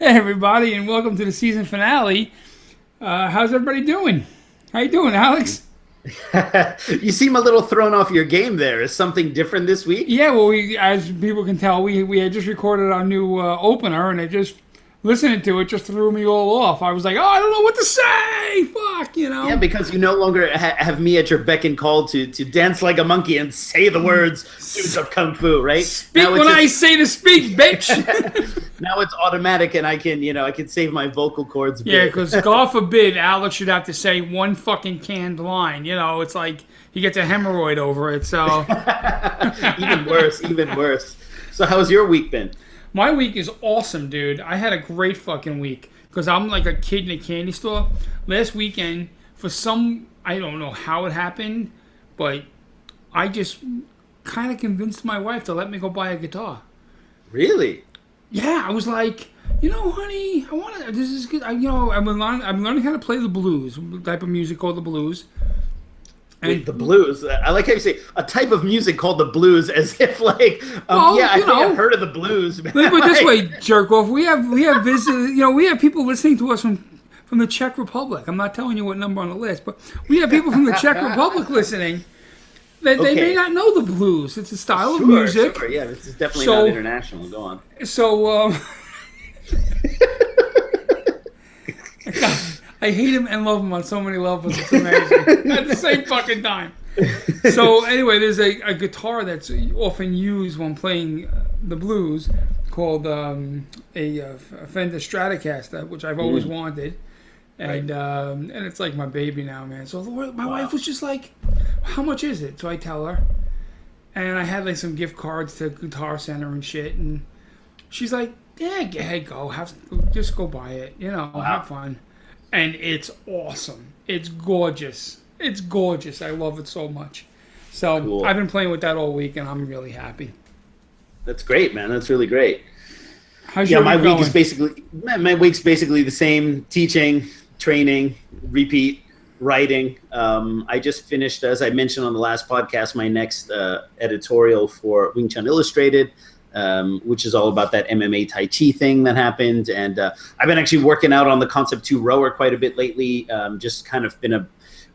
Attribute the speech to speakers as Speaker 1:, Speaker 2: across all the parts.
Speaker 1: Hey everybody, and welcome to the season finale. How's everybody doing? How you doing, Alex?
Speaker 2: You seem a little thrown off your game there. Is something different this week?
Speaker 1: Yeah, well, as people can tell, we had just recorded our new opener, and it just listening to it just threw me all off. I was like, oh, I don't know what to say. Fuck,
Speaker 2: Yeah, because you no longer have me at your beck and call to dance like a monkey and say the words suits of kung fu, right?
Speaker 1: Speak when I say to speak, bitch.
Speaker 2: Now it's automatic, and I can save my vocal cords a
Speaker 1: Yeah,
Speaker 2: bit.
Speaker 1: because God forbid Alex should have to say one fucking canned line. It's like he gets a hemorrhoid over it. So
Speaker 2: Even worse, even worse. So how's your week been?
Speaker 1: my week is awesome, dude. I had a great fucking week because I'm like a kid in a candy store. Last weekend, I don't know how it happened, but I just kind of convinced my wife to let me go buy a guitar.
Speaker 2: Really?
Speaker 1: Yeah, I was like, honey, I want to. This is good. I'm learning how to play the blues, type of music called the blues.
Speaker 2: Wait, the blues. I like how you say a type of music called the blues, as if like,
Speaker 1: Well,
Speaker 2: yeah, I think I've heard of the blues.
Speaker 1: Let me put it this way, jerk off. We have we have people listening to us from the Czech Republic. I'm not telling you what number on the list, but we have people from the Czech Republic listening. They may
Speaker 2: Okay.
Speaker 1: not know the blues. It's a style of
Speaker 2: Sure,
Speaker 1: music.
Speaker 2: sure. Yeah, this is definitely
Speaker 1: So-
Speaker 2: not international. Go on.
Speaker 1: So I hate him and love him on so many levels. It's amazing at the same fucking time. So anyway, there's a guitar that's often used when playing the blues called a Fender Stratocaster, which I've always wanted, and it's like my baby now, man. So my wife was just like, "How much is it?" So I tell her, and I had like some gift cards to Guitar Center and shit, and she's like, "Yeah, just go buy it, have fun." And it's awesome. It's gorgeous. It's gorgeous. I love it so much. So
Speaker 2: Cool.
Speaker 1: I've been playing with that all week, and I'm really happy.
Speaker 2: That's great, man. That's really great.
Speaker 1: How's
Speaker 2: Yeah,
Speaker 1: your
Speaker 2: my
Speaker 1: week
Speaker 2: week
Speaker 1: going?
Speaker 2: is basically the same: teaching, training, repeat, writing. I just finished, as I mentioned on the last podcast, my next editorial for Wing Chun Illustrated. Which is all about that MMA Tai Chi thing that happened. And I've been actually working out on the Concept 2 rower quite a bit lately. Just kind of been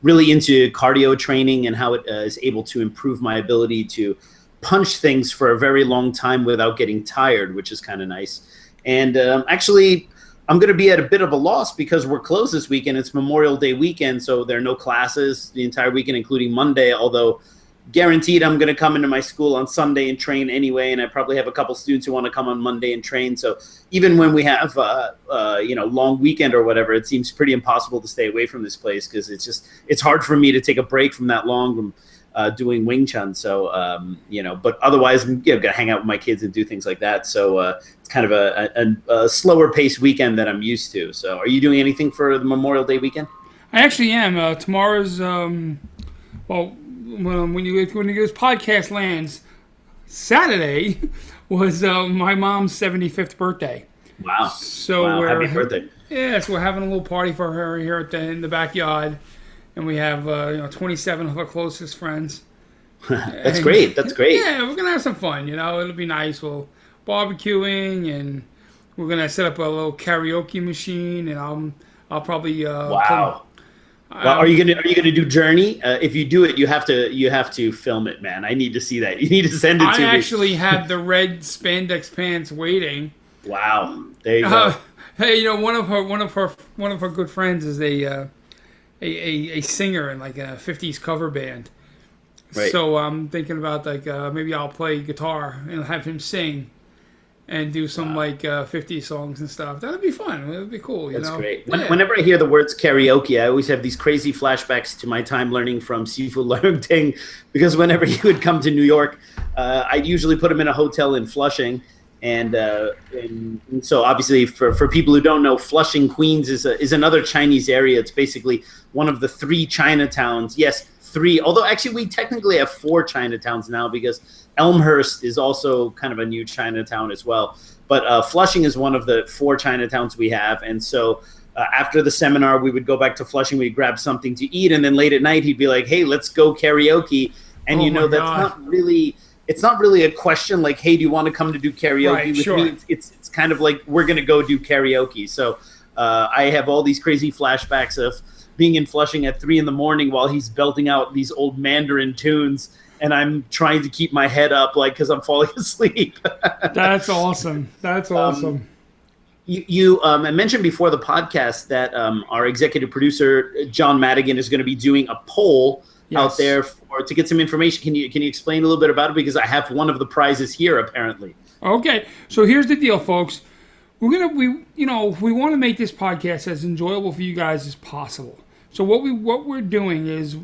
Speaker 2: really into cardio training and how it is able to improve my ability to punch things for a very long time without getting tired, which is kind of nice. And actually, I'm going to be at a bit of a loss because we're closed this weekend. It's Memorial Day weekend, so there are no classes the entire weekend, including Monday, although guaranteed I'm going to come into my school on Sunday and train anyway, and I probably have a couple students who want to come on Monday and train. So even when we have long weekend or whatever, it seems pretty impossible to stay away from this place because it's hard for me to take a break from that long from doing Wing Chun. So but otherwise I'm gonna hang out with my kids and do things like that. So it's kind of a slower paced weekend than I'm used to. So are you doing anything for the Memorial Day weekend?
Speaker 1: I actually am. Tomorrow's when this podcast lands, Saturday was my mom's 75th birthday.
Speaker 2: Wow!
Speaker 1: So
Speaker 2: Wow, happy birthday!
Speaker 1: Yeah, so we're having a little party for her here in the backyard, and we have 27 of her closest friends.
Speaker 2: That's great. That's great.
Speaker 1: Yeah, we're gonna have some fun. It'll be nice. We'll barbecuing, and we're gonna set up a little karaoke machine, and I'll probably
Speaker 2: Wow. Well, are you gonna do Journey? If you do it, you have to film it, man. I need to see that. You need to send it to
Speaker 1: I
Speaker 2: me.
Speaker 1: actually have the red spandex pants waiting.
Speaker 2: Wow, there you go.
Speaker 1: Hey, one of her good friends is a singer in like a 50s cover band.
Speaker 2: Right.
Speaker 1: So I'm thinking about like maybe I'll play guitar and have him sing and do some like 50 songs and stuff. That'd be fun. It'd be cool.
Speaker 2: That's great.
Speaker 1: Yeah.
Speaker 2: Whenever I hear the words karaoke, I always have these crazy flashbacks to my time learning from Sifu Leung, because whenever he would come to New York, I'd usually put him in a hotel in Flushing. And so obviously for people who don't know, Flushing, Queens is another Chinese area. It's basically one of the 3 Chinatowns. Yes, 3. Although actually we technically have 4 Chinatowns now because Elmhurst is also kind of a new Chinatown as well. But Flushing is one of the 4 Chinatowns we have. And so after the seminar, we would go back to Flushing. We'd grab something to eat. And then late at night, he'd be like, hey, let's go karaoke. And
Speaker 1: Oh
Speaker 2: that's
Speaker 1: my God.
Speaker 2: not really it's not really a question like, hey, do you want to come to do karaoke with me? It's kind of like, we're going to go do karaoke. So I have all these crazy flashbacks of being in Flushing at 3 a.m. while he's belting out these old Mandarin tunes, and I'm trying to keep my head up, like, because I'm falling asleep.
Speaker 1: That's awesome. That's awesome.
Speaker 2: You mentioned before the podcast that our executive producer, John Madigan, is going to be doing a poll out there to get some information. Can you explain a little bit about it? Because I have one of the prizes here, apparently.
Speaker 1: Okay. So here's the deal, folks. We want to make this podcast as enjoyable for you guys as possible. So what we're doing is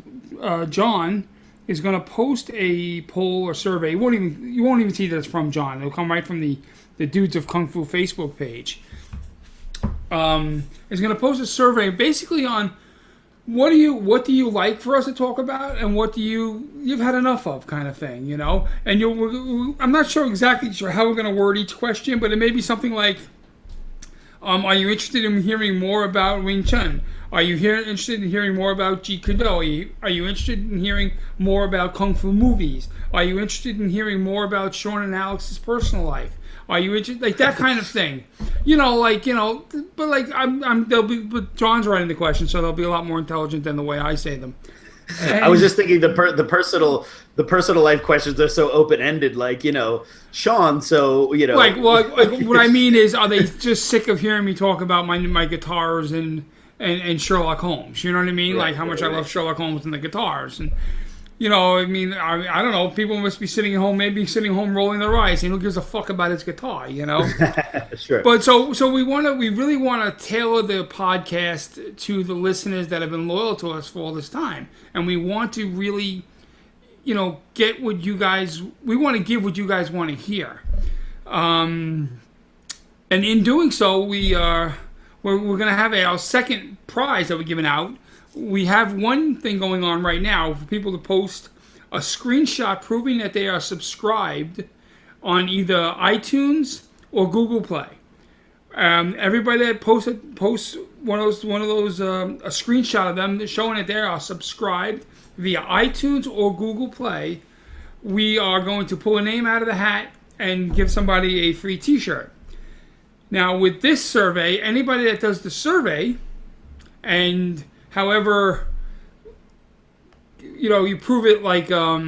Speaker 1: John is going to post a poll or survey. You won't even see that it's from John. It'll come right from the Dudes of Kung Fu Facebook page. Is going to post a survey basically on what do you like for us to talk about, and what do you've had enough of, kind of thing, you know. And I'm not exactly sure how we're going to word each question, but it may be something like, are you interested in hearing more about Wing Chun? Are you interested in hearing more about Jeet Kune Do? Are you interested in hearing more about Kung Fu movies? Are you interested in hearing more about Sean and Alex's personal life? Are you interested, like that kind of thing? But John's writing the question, so they'll be a lot more intelligent than the way I say them.
Speaker 2: I was just thinking the personal life questions are so open ended, like, Sean. So
Speaker 1: like what I mean is, are they just sick of hearing me talk about my guitars and Sherlock Holmes? You know what I mean? Right, like how much I love Sherlock Holmes and the guitars, and I don't know. People must be sitting home rolling their eyes, and who gives a fuck about his guitar,
Speaker 2: Sure.
Speaker 1: But so we really want to tailor the podcast to the listeners that have been loyal to us for all this time, and we want to really, get what you guys. We want to give what you guys want to hear, and in doing so, we're going to have our second prize that we're giving out. We have one thing going on right now for people to post a screenshot proving that they are subscribed on either iTunes or Google Play. Everybody that posts one of those a screenshot of them showing that they are subscribed via iTunes or Google Play, we are going to pull a name out of the hat and give somebody a free T-shirt. Now, with this survey, anybody that does the survey, and however, you prove it like a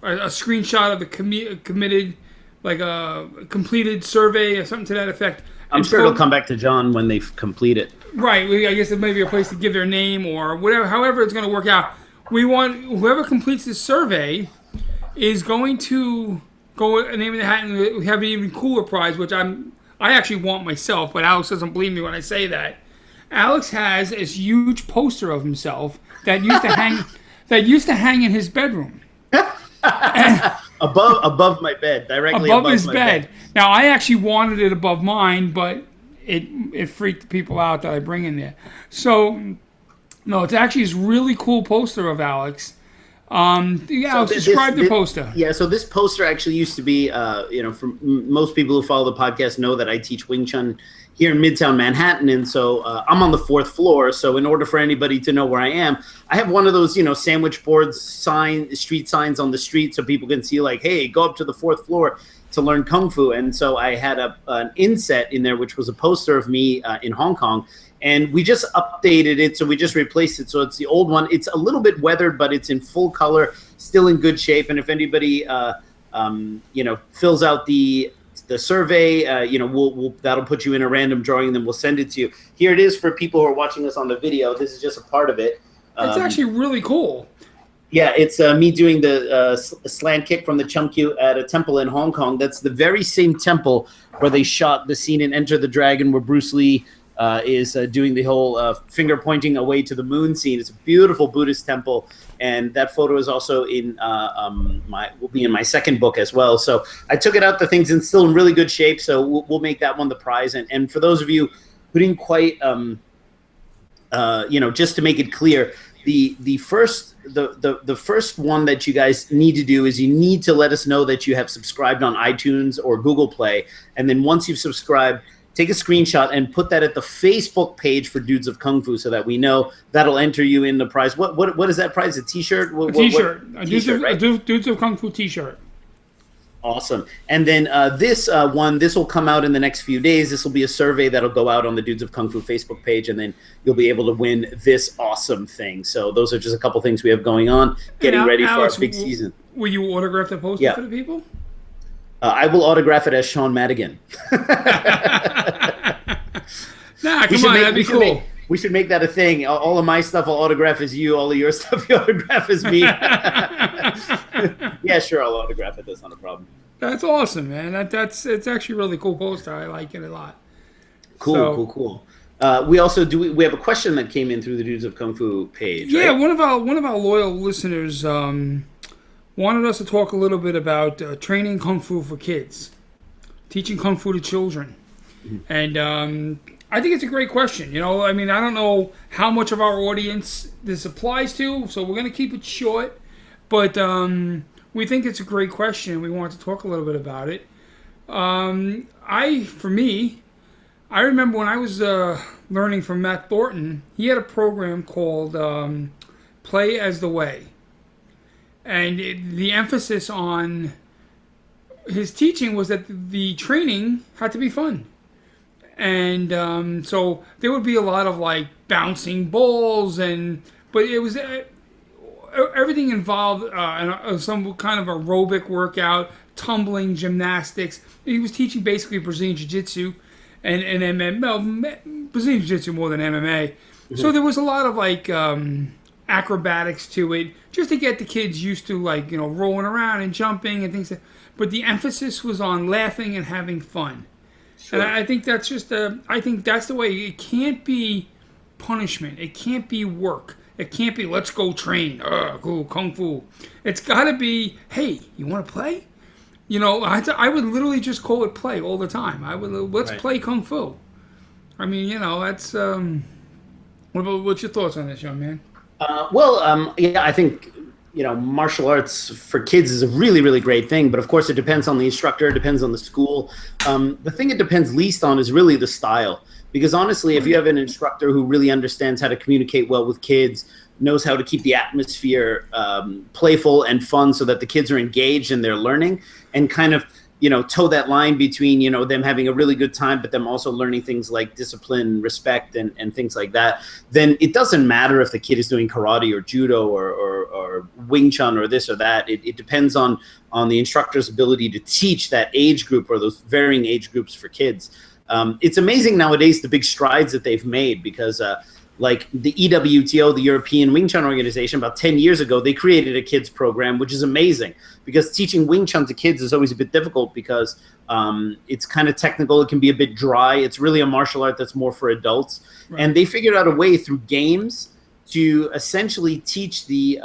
Speaker 1: screenshot of the committed, like a completed survey or something to that effect.
Speaker 2: I'm sure it'll come back to John when they complete it. Right.
Speaker 1: I guess it may be a place to give their name or whatever. However it's going to work out. We want whoever completes this survey is going to go a name in the hat, and we have an even cooler prize, which I actually want myself, but Alex doesn't believe me when I say that. Alex has this huge poster of himself that used to hang in his bedroom.
Speaker 2: above my bed, directly
Speaker 1: above his bed. Now I actually wanted it above mine, but it freaked the people out that I bring in there. So no, it's actually this really cool poster of Alex. Describe the poster.
Speaker 2: Yeah, so this poster actually used to be, for most people who follow the podcast know that I teach Wing Chun here in Midtown Manhattan, and so I'm on the 4th floor. So in order for anybody to know where I am, I have one of those, sandwich boards, street signs on the street, so people can see, like, hey, go up to the 4th floor to learn Kung Fu. And so I had an inset in there, which was a poster of me in Hong Kong. And we just updated it, so we just replaced it. So it's the old one. It's a little bit weathered, but it's in full color, still in good shape. And if anybody, fills out the survey, that'll put you in a random drawing, and then we'll send it to you. Here it is for people who are watching us on the video. This is just a part of it.
Speaker 1: It's actually really cool.
Speaker 2: Yeah, it's me doing the slant kick from the Chum-Kyu at a temple in Hong Kong. That's the very same temple where they shot the scene in Enter the Dragon, where Bruce Lee is doing the whole finger pointing away to the moon scene. It's a beautiful Buddhist temple, and that photo is also will be in my second book as well. So I took it out. The thing's still in really good shape, so we'll make that one the prize. And for those of you who didn't quite, just to make it clear, the first one that you guys need to do is you need to let us know that you have subscribed on iTunes or Google Play, and then once you've subscribed, take a screenshot and put that at the Facebook page for Dudes of Kung Fu, so that we know that'll enter you in the prize. What is that prize? A T-shirt?
Speaker 1: A T-shirt.
Speaker 2: T-shirt, right?
Speaker 1: A Dudes of Kung Fu T-shirt.
Speaker 2: Awesome. And then this will come out in the next few days. This will be a survey that'll go out on the Dudes of Kung Fu Facebook page, and then you'll be able to win this awesome thing. So those are just a couple things we have going on, getting ready for our big season.
Speaker 1: Will you autograph the poster for the people?
Speaker 2: I will autograph it as Sean Madigan.
Speaker 1: Nah, come on, that'd be cool.
Speaker 2: We should make that a thing. All of my stuff I'll autograph as you. All of your stuff you autograph as me. Yeah, sure, I'll autograph it. That's not a problem.
Speaker 1: That's awesome, man. It's actually a really cool poster. I like it a lot.
Speaker 2: Cool. We also we have a question that came in through the Dudes of Kung Fu page.
Speaker 1: Yeah,
Speaker 2: right?
Speaker 1: one of our loyal listeners wanted us to talk a little bit about training Kung Fu for kids, teaching Kung Fu to children, and I think it's a great question. I mean, I don't know how much of our audience this applies to, so we're going to keep it short. But we think it's a great question. We want to talk a little bit about it. I remember when I was learning from Matt Thornton, he had a program called Play as the Way. And the emphasis on his teaching was that the training had to be fun. And so there would be a lot of like bouncing balls, but it was everything involved some kind of aerobic workout, tumbling, gymnastics. He was teaching basically Brazilian Jiu-Jitsu and MMA, Brazilian Jiu-Jitsu more than MMA. So there was a lot of like acrobatics to it, just to get the kids used to like rolling around and jumping and things. But the emphasis was on laughing and having fun. Sure. And I think that's I think that's the way. It can't be punishment. It can't be work. It can't be let's go train. Cool, Kung Fu. It's got to be, hey, you want to play? I would literally just call it play all the time. Let's play Kung Fu. I mean, that's. What's your thoughts on this, young man?
Speaker 2: Yeah, I think. Martial arts for kids is a really, really great thing. But of course, it depends on the instructor. It depends on the school. The thing it depends least on is really the style. Because honestly, if you have an instructor who really understands how to communicate well with kids, knows how to keep the atmosphere playful and fun so that the kids are engaged and they're learning, and kind of toe that line between them having a really good time but them also learning things like discipline, respect, and things like that, then it doesn't matter if the kid is doing karate or judo or Wing Chun or this or that. It depends on the instructor's ability to teach that age group or those varying age groups for kids. It's amazing nowadays the big strides that they've made, because like the EWTO, the European Wing Chun organization, about 10 years ago, they created a kids program, which is amazing, because teaching Wing Chun to kids is always a bit difficult because it's kind of technical. It can be a bit dry. It's really a martial art that's more for adults. Right. And they figured out a way through games to essentially teach the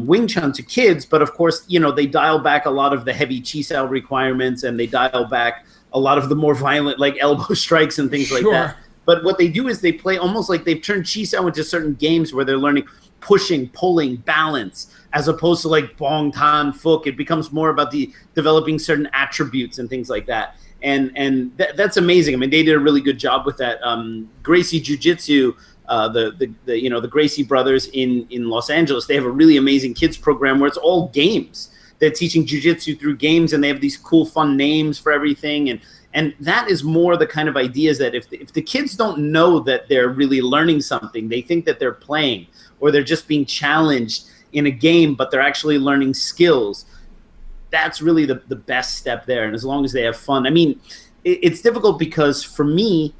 Speaker 2: Wing Chun to kids. But of course, they dial back a lot of the heavy chi sao requirements, and they dial back a lot of the more violent, like elbow strikes and things like that. But what they do is they play almost like they've turned chi sao into certain games where they're learning pushing, pulling, balance, as opposed to like bong tan fook. It becomes more about developing certain attributes and things like that. And that's amazing. I mean, they did a really good job with that. Gracie Jiu-Jitsu, the Gracie brothers in Los Angeles, they have a really amazing kids program where it's all games. They're teaching jiu-jitsu through games, and they have these cool, fun names for everything. And that is more the kind of ideas that if the kids don't know that they're really learning something, they think that they're playing or they're just being challenged in a game, but they're actually learning skills. That's really the best step there. And as long as they have fun. I mean, it's difficult because for me,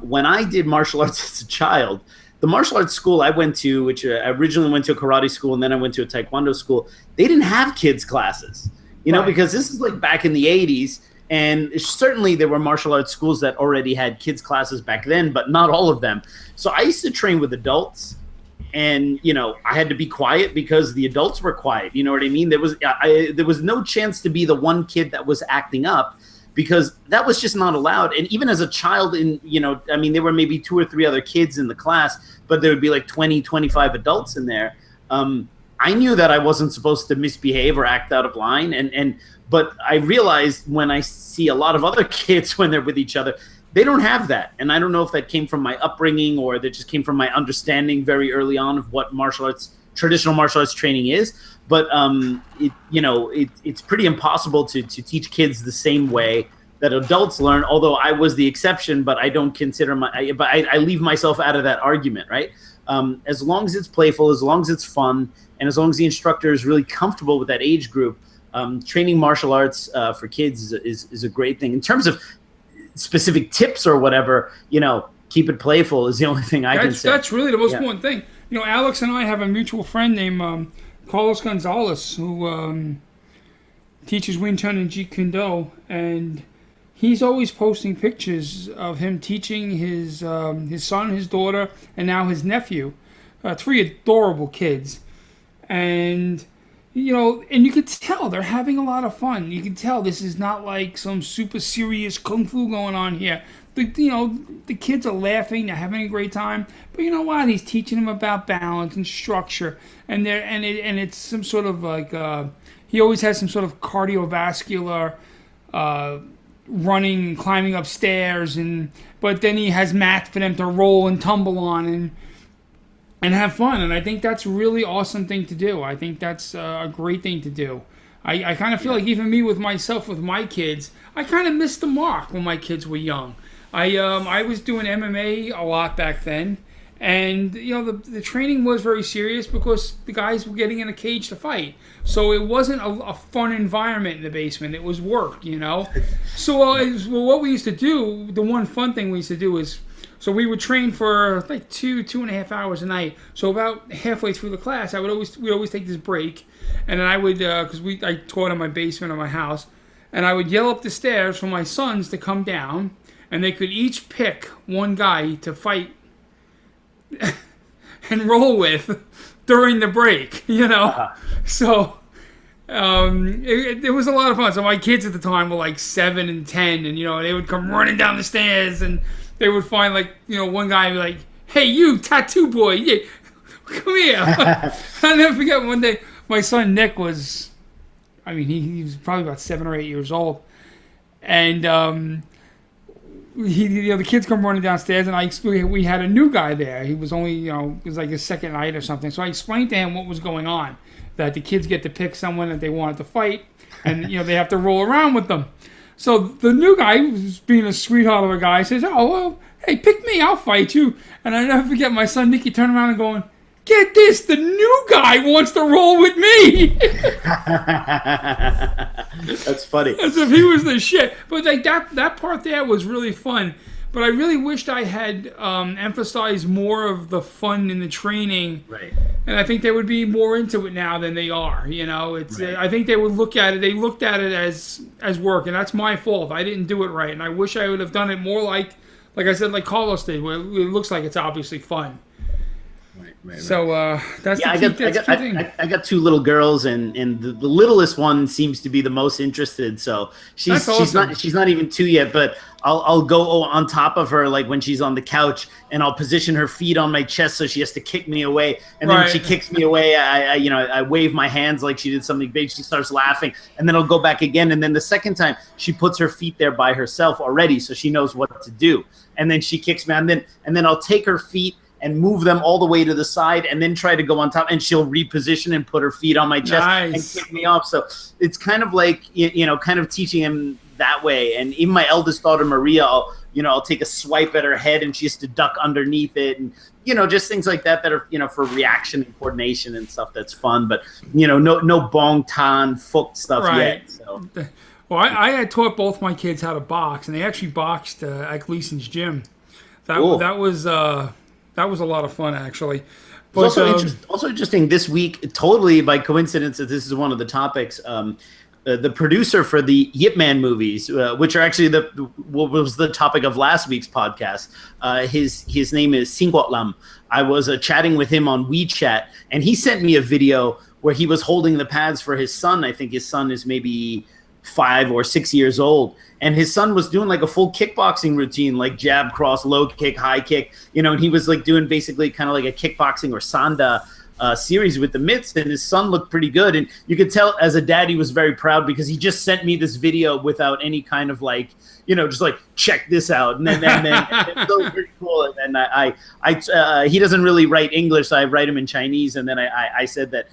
Speaker 2: when I did martial arts as a child, the martial arts school I went to, which I originally went to a karate school and then I went to a taekwondo school, they didn't have kids classes, because this is like back in the 80s. And certainly there were martial arts schools that already had kids classes back then, but not all of them. So I used to train with adults, and, I had to be quiet because the adults were quiet. You know what I mean? There was no chance to be the one kid that was acting up, because that was just not allowed. And even as a child there were maybe 2 or 3 other kids in the class, but there would be like 20, 25 adults in there. I knew that I wasn't supposed to misbehave or act out of line. But I realized when I see a lot of other kids when they're with each other, they don't have that. And I don't know if that came from my upbringing or that just came from my understanding very early on of what martial arts traditional martial arts training is. But it's pretty impossible to teach kids the same way that adults learn. Although I was the exception, but I don't consider I leave myself out of that argument, right? As long as it's playful, as long as it's fun, and as long as the instructor is really comfortable with that age group, training martial arts for kids is a great thing. In terms of specific tips or whatever, keep it playful is the only thing I can say.
Speaker 1: That's really the most important thing. Alex and I have a mutual friend named Carlos Gonzalez who teaches Wing Chun and Jeet Kune Do, and he's always posting pictures of him teaching his son, his daughter, and now his nephew, 3 adorable kids. And and you could tell they're having a lot of fun. You can tell this is not like some super serious kung fu going on here. The kids are laughing, they're having a great time. But you know what? He's teaching them about balance and structure, and it's some sort of like he always has some sort of cardiovascular running, climbing upstairs, but then he has mats for them to roll and tumble on and have fun. And I think that's a really awesome thing to do. I think that's a great thing to do. I kind of feel like even me with my kids, I kind of missed the mark when my kids were young. I was doing MMA a lot back then, and the training was very serious because the guys were getting in a cage to fight. So it wasn't a fun environment in the basement. It was work, So what we used to do, the one fun thing we used to do is, so we would train for like 2.5 hours a night. So about halfway through the class, we'd always take this break, and then I would, because I taught in my basement of my house, and I would yell up the stairs for my sons to come down, and they could each pick one guy to fight and roll with during the break, So it was a lot of fun. So my kids at the time were like 7 and 10, and they would come running down the stairs, and they would find one guy and be like, "Hey, you tattoo boy, yeah, come here." I'll never forget one day my son Nick was, he was probably about 7 or 8 years old, and the kids come running downstairs, and we had a new guy there. He was only, it was like his second night or something. So I explained to him what was going on, that the kids get to pick someone that they wanted to fight, and they have to roll around with them. So the new guy, who's being a sweetheart of a guy, says, "Oh, well, hey, pick me, I'll fight you." And I never forget my son Nicky turning around and going, "Get this, the new guy wants to roll with me."
Speaker 2: That's funny.
Speaker 1: As if he was the shit. But like that part there was really fun. But I really wished I had emphasized more of the fun in the training.
Speaker 2: Right.
Speaker 1: And I think they would be more into it now than they are. It's
Speaker 2: right.
Speaker 1: I think they would look at it. They looked at it as work, and that's my fault. I didn't do it right, and I wish I would have done it more like I said, like Carlos did, where it looks like it's obviously fun. Right. So that's the key thing.
Speaker 2: I got 2 little girls, and the littlest one seems to be the most interested. So she's not even 2 yet, but I'll go on top of her like when she's on the couch, and I'll position her feet on my chest so she has to kick me away. And then when she kicks me away, I wave my hands like she did something big. She starts laughing, and then I'll go back again. And then the second time, she puts her feet there by herself already, so she knows what to do. And then she kicks me, and then I'll take her feet and move them all the way to the side, and then try to go on top, and she'll reposition and put her feet on my chest and kick me off. So it's kind of like, kind of teaching him that way. And even my eldest daughter, Maria, I'll take a swipe at her head, and she has to duck underneath it, and just things like that are, for reaction and coordination and stuff. That's fun, but no bong tan foot stuff yet. So.
Speaker 1: Well, I had taught both my kids how to box, and they actually boxed at Gleason's gym. That was a lot of fun, actually. But,
Speaker 2: it's also interesting this week, totally by coincidence, that this is one of the topics. The producer for the Yip Man movies, which are actually what was the topic of last week's podcast. His name is Singwat Lam. I was chatting with him on WeChat, and he sent me a video where he was holding the pads for his son. I think his son is maybe 5 or 6 years old, and his son was doing like a full kickboxing routine, like jab, cross, low kick, high kick, and he was like doing basically kind of like a kickboxing or sanda series with the mitts, and his son looked pretty good. And you could tell as a dad, he was very proud because he just sent me this video without any kind of like, just like, check this out. And then it was pretty cool. And then he doesn't really write English, so I write him in Chinese. And then I said that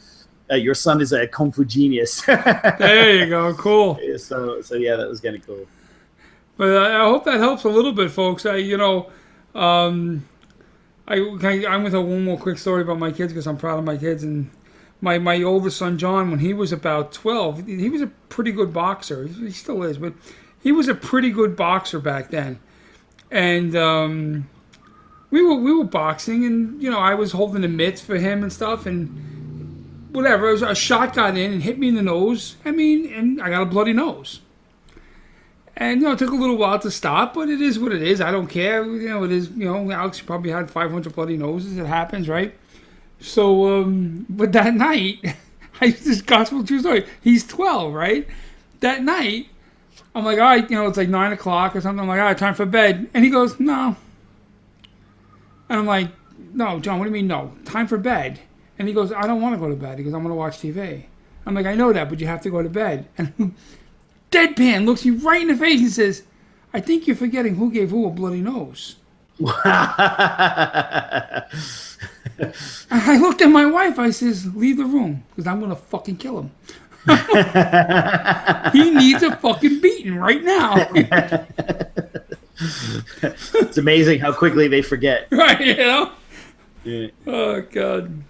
Speaker 2: your son is a Kung Fu genius.
Speaker 1: There you go. Cool.
Speaker 2: So yeah, that was kind of cool.
Speaker 1: But I hope that helps a little bit, folks. I'm going to one more quick story about my kids because I'm proud of my kids. And my oldest son, John, when he was about 12, he was a pretty good boxer. He still is, but he was a pretty good boxer back then. And we were boxing, and I was holding the mitts for him and stuff, and whatever. A shot got in and hit me in the nose. And I got a bloody nose. And it took a little while to stop, but it is what it is. I don't care. It is. Alex probably had 500 bloody noses. It happens, right? So, but that night, this gospel true story. He's 12, right? That night, I'm like, all right, it's like 9 o'clock or something. I'm like, all right, time for bed. And he goes, no. And I'm like, no, John, what do you mean no? Time for bed. And he goes, I don't want to go to bed. He goes, I'm going to watch TV. I'm like, I know that, but you have to go to bed. And deadpan looks me right in the face and says, I think you're forgetting who gave who a bloody nose. I looked at my wife. I says, leave the room because I'm going to fucking kill him. He needs a fucking beating right now.
Speaker 2: It's amazing how quickly they forget.
Speaker 1: Right,
Speaker 2: Yeah.
Speaker 1: Oh, God.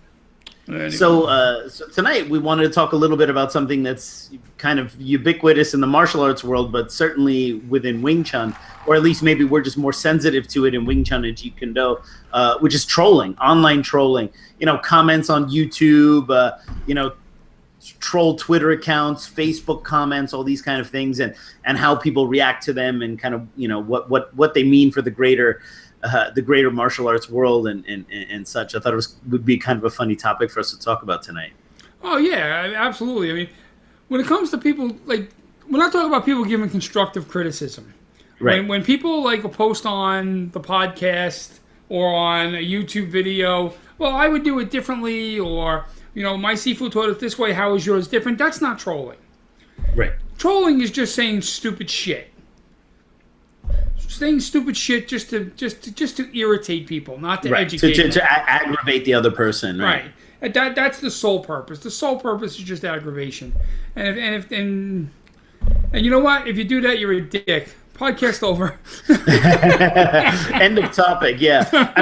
Speaker 1: Anyway.
Speaker 2: So tonight we wanted to talk a little bit about something that's kind of ubiquitous in the martial arts world, but certainly within Wing Chun, or at least maybe we're just more sensitive to it in Wing Chun and Jeet Kune Do, which is trolling, online trolling. Comments on YouTube, troll Twitter accounts, Facebook comments, all these kind of things, and how people react to them, and kind of what they mean for the greater martial arts world and such. I thought would be kind of a funny topic for us to talk about tonight.
Speaker 1: Oh yeah, absolutely. When it comes to people, like, we're not talking about people giving constructive criticism.
Speaker 2: Right.
Speaker 1: When people like a post on the podcast or on a YouTube video, well, I would do it differently, or my seafood taught it this way. How is yours different? That's not trolling.
Speaker 2: Right.
Speaker 1: Trolling is just saying stupid shit. Saying stupid shit just to irritate people, not to educate them. To
Speaker 2: aggravate the other person, right?
Speaker 1: Right. That's the sole purpose. The sole purpose is just aggravation. And you know what? If you do that, you're a dick. Podcast over.
Speaker 2: End of topic. Yeah. The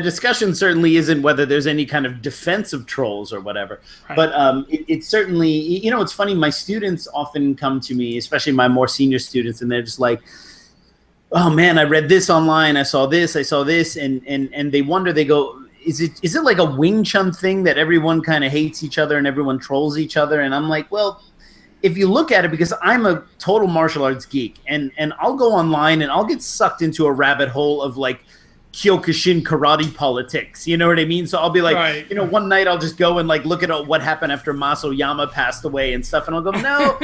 Speaker 2: discussion certainly isn't whether there's any kind of defensive trolls or whatever, right. But it's certainly, it's funny. My students often come to me, especially my more senior students, and they're just like, "Oh man, I read this online. I saw this, and they wonder. They go, is it like a Wing Chun thing that everyone kind of hates each other and everyone trolls each other?" And I'm like, well, if you look at it, because I'm a total martial arts geek, and I'll go online and I'll get sucked into a rabbit hole of like Kyokushin karate politics. You know what I mean? So I'll be like, right. One night I'll just go and like look at what happened after Masoyama passed away and stuff, and I'll go, no,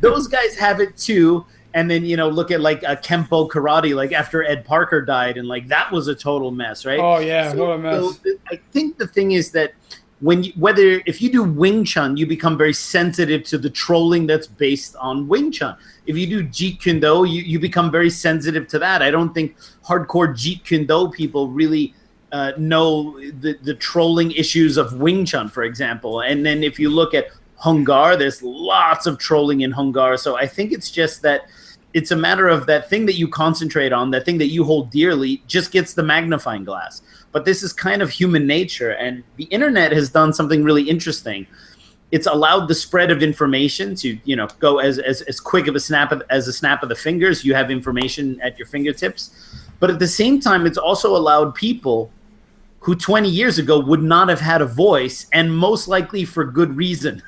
Speaker 2: those guys have it too. And then look at like a Kempo karate, like after Ed Parker died, and like that was a total mess, right?
Speaker 1: Oh yeah, what a mess.
Speaker 2: So I think the thing is that if you do Wing Chun, you become very sensitive to the trolling that's based on Wing Chun. If you do Jeet Kune Do, you become very sensitive to that. I don't think hardcore Jeet Kune Do people really know the trolling issues of Wing Chun, for example. And then if you look at Hung Gar, there's lots of trolling in Hung Gar. So I think it's just that it's a matter of that thing that you concentrate on, that thing that you hold dearly, just gets the magnifying glass. But this is kind of human nature, and the internet has done something really interesting. It's allowed the spread of information to, go as quick of a snap of the fingers. You have information at your fingertips. But at the same time, it's also allowed people who 20 years ago would not have had a voice, and most likely for good reason.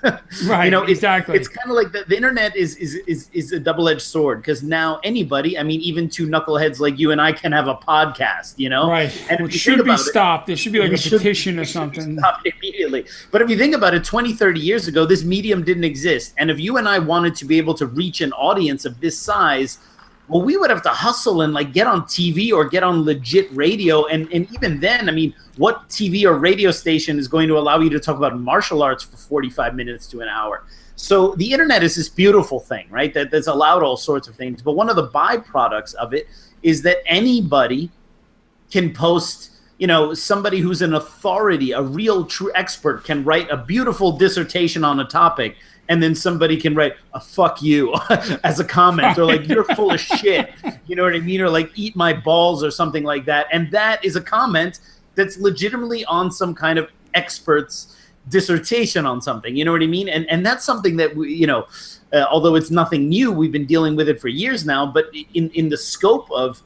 Speaker 1: Right, exactly.
Speaker 2: It's kind of like the internet is a double-edged sword, because now anybody, even two knuckleheads like you and I, can have a podcast,
Speaker 1: Right,
Speaker 2: and
Speaker 1: which should be stopped. There should be like a petition or something.
Speaker 2: Stopped immediately. But if you think about it, 20, 30 years ago, this medium didn't exist. And if you and I wanted to be able to reach an audience of this size, Well, we would have to hustle and like get on TV or get on legit radio. And even then, I mean, what TV or radio station is going to allow you to talk about martial arts for 45 minutes to an hour? So the internet is this beautiful thing, right? That's allowed all sorts of things. But one of the byproducts of it is that anybody can post, you know, somebody who's an authority, a real true expert can write a beautiful dissertation on a topic. And then somebody can write a "fuck you" as a comment, or like "you're full of shit," you know what I mean, or like "eat my balls" or something like that. And that is a comment that's legitimately on some kind of expert's dissertation on something. You know what I mean? And that's something that we, you know, although it's nothing new, we've been dealing with it for years now. But in the scope of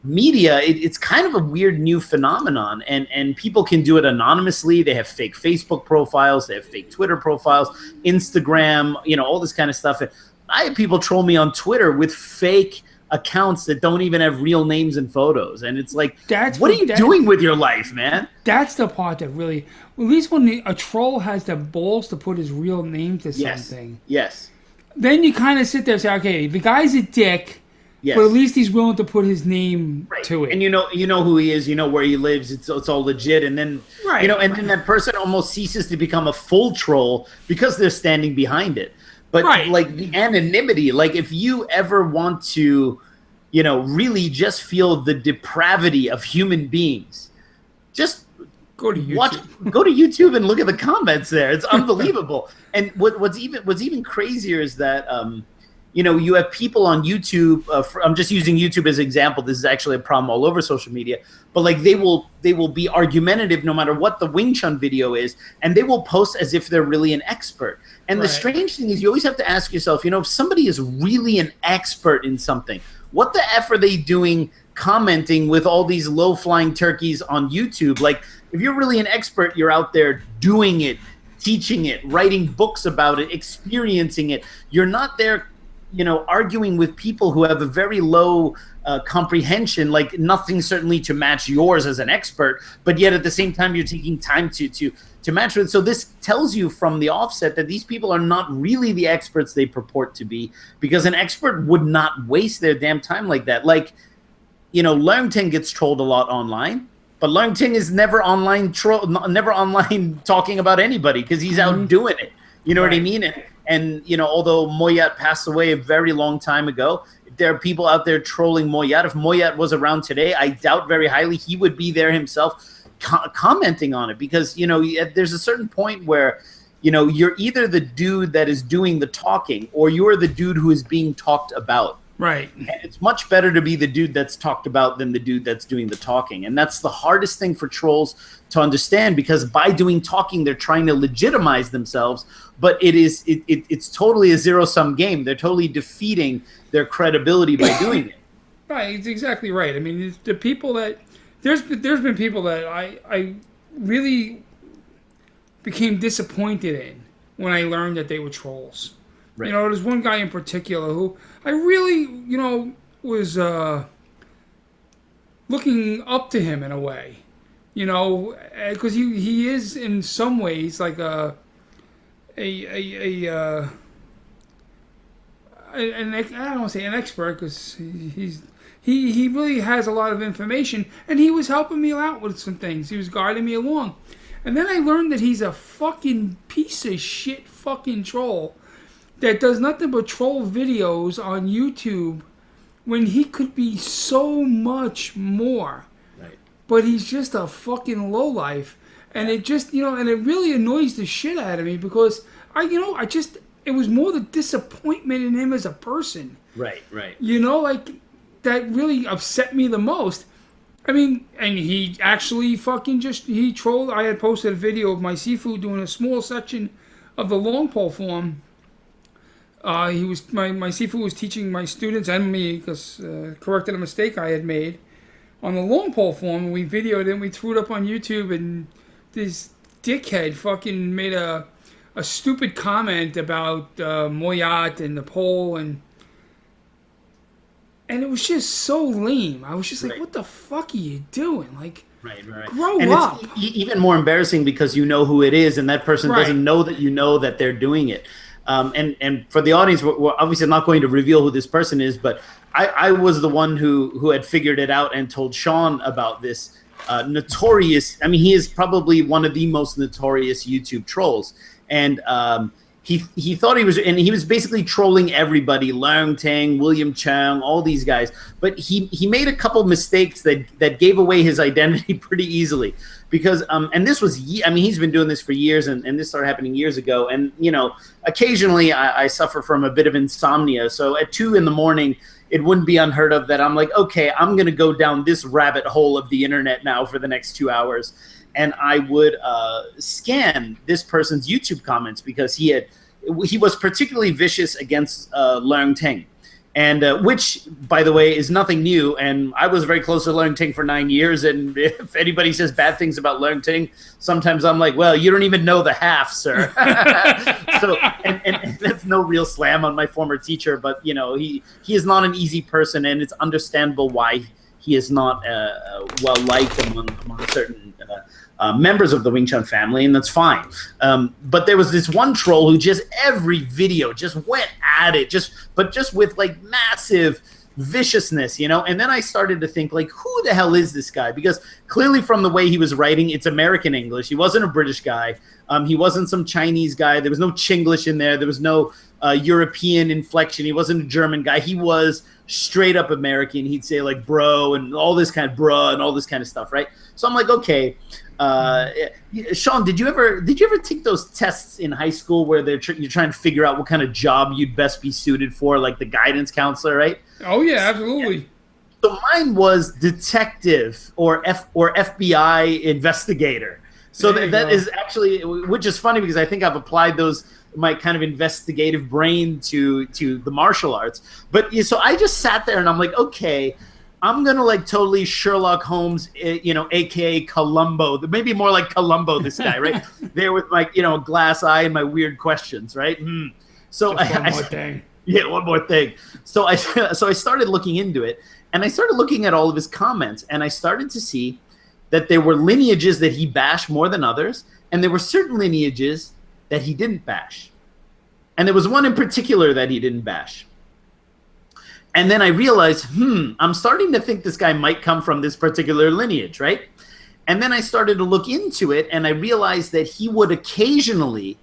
Speaker 2: media, it's kind of a weird new phenomenon, and people can do it anonymously. They have fake Facebook profiles, they have fake Twitter profiles, Instagram, you know, all this kind of stuff. I have people troll me on Twitter with fake accounts that don't even have real names and photos, and it's like, what are you doing with your life, man?
Speaker 1: That's the part that really, at least when a troll has the balls to put his real name to something.
Speaker 2: Yes.
Speaker 1: Then you kind of sit there and say, okay, the guy's a dick. Yes. But at least he's willing to put his name to it.
Speaker 2: And you know who he is, you know where he lives, it's all legit. And then, you know, and then that person almost ceases to become a full troll because they're standing behind it. But like the anonymity, like if you ever want to, you know, really just feel the depravity of human beings, just
Speaker 1: go to YouTube.
Speaker 2: Go to YouTube and look at the comments there. It's unbelievable. And what's even crazier is that you know, you have people on YouTube. I'm just using YouTube as an example. This is actually a problem all over social media. But like they will be argumentative no matter what the Wing Chun video is, and they will post as if they're really an expert. And the strange thing is, you always have to ask yourself, you know, if somebody is really an expert in something, what the F are they doing commenting with all these low-flying turkeys on YouTube? Like, if you're really an expert, you're out there doing it, teaching it, writing books about it, experiencing it. You're not there, you know, arguing with people who have a very low comprehension, like nothing certainly to match yours as an expert, but yet at the same time you're taking time to match with. So this tells you from the offset that these people are not really the experts they purport to be, because an expert would not waste their damn time like that. Like, you know, Leung Ting gets trolled a lot online, but Leung Ting is never online talking about anybody because he's out doing it. You know what I mean? And, you know, although Moyat passed away a very long time ago, there are people out there trolling Moyat. If Moyat was around today, I doubt very highly he would be there himself commenting on it, because, you know, there's a certain point where, you know, you're either the dude that is doing the talking or you're the dude who is being talked about.
Speaker 1: Right.
Speaker 2: And it's much better to be the dude that's talked about than the dude that's doing the talking. And that's the hardest thing for trolls to understand, because by doing talking, they're trying to legitimize themselves. But it's totally a zero-sum game. They're totally defeating their credibility by doing it.
Speaker 1: Right. It's exactly right. I mean, the people that there's been people that I really became disappointed in when I learned that they were trolls. Right. You know, there's one guy in particular who I really, you know, was looking up to him in a way, you know, because he is in some ways like I don't want to say an expert, because he really has a lot of information, and he was helping me out with some things. He was guiding me along, and then I learned that he's a fucking piece of shit fucking troll that does nothing but troll videos on YouTube when he could be so much more. Right. But he's just a fucking lowlife. And it just, you know, and it really annoys the shit out of me, because it was more the disappointment in him as a person.
Speaker 2: Right, right.
Speaker 1: You know, like, that really upset me the most. I mean, and he actually fucking he trolled. I had posted a video of my seafood doing a small section of the long pole form. My seafood was teaching my students and me, because corrected a mistake I had made on the long pole form. We videoed it and we threw it up on YouTube, and this dickhead fucking made a stupid comment about Moyat and the pole, and it was just so lame. I was just like, what the fuck are you doing? Like, grow up.
Speaker 2: It's even more embarrassing because you know who it is, and that person doesn't know that you know that they're doing it. And for the audience, we're obviously not going to reveal who this person is, but I was the one who had figured it out and told Sean about this notorious. I mean, he is probably one of the most notorious YouTube trolls, and he thought he was basically trolling everybody, Leung Tang, William Chang, all these guys. But he made a couple mistakes that gave away his identity pretty easily, because and this was, I mean, he's been doing this for years, and this started happening years ago. And occasionally I suffer from a bit of insomnia, so at 2 a.m. it wouldn't be unheard of that I'm like, okay, I'm gonna go down this rabbit hole of the internet now for the next 2 hours. And I would scan this person's YouTube comments, because he was particularly vicious against Leung Tang, and which, by the way, is nothing new. And I was very close to Leung Tang for 9 years, and if anybody says bad things about Leung Tang, sometimes I'm like, well, you don't even know the half, sir. So, and that's no real slam on my former teacher, but he is not an easy person, and it's understandable why he is not well liked among certain members of the Wing Chun family, and that's fine. But there was this one troll who just every video just went at it, just with like massive viciousness, and then I started to think, like, who the hell is this guy? Because clearly from the way he was writing, it's American English. He wasn't a British guy. He wasn't some Chinese guy. There was no Chinglish in there. There was no European inflection. He wasn't a German guy. He was straight up American. He'd say like bro and all this kind of bruh and all this kind of stuff, right? So I'm like, okay. Sean, did you ever take those tests in high school where you're trying to figure out what kind of job you'd best be suited for, like the guidance counselor, right?
Speaker 1: Oh yeah, absolutely.
Speaker 2: So mine was detective or FBI investigator. So that is actually, which is funny because I think I've applied my kind of investigative brain to the martial arts. But so I just sat there and I'm like, okay, I'm gonna like totally Sherlock Holmes, AKA Columbo, maybe more like Columbo, this guy, right? There with my, glass eye and my weird questions, right? So one more thing. Yeah, one more thing. So I started looking into it, and I started looking at all of his comments, and I started to see that there were lineages that he bashed more than others, and there were certain lineages that he didn't bash. And there was one in particular that he didn't bash. And then I realized, I'm starting to think this guy might come from this particular lineage, right? And then I started to look into it, and I realized that he would occasionally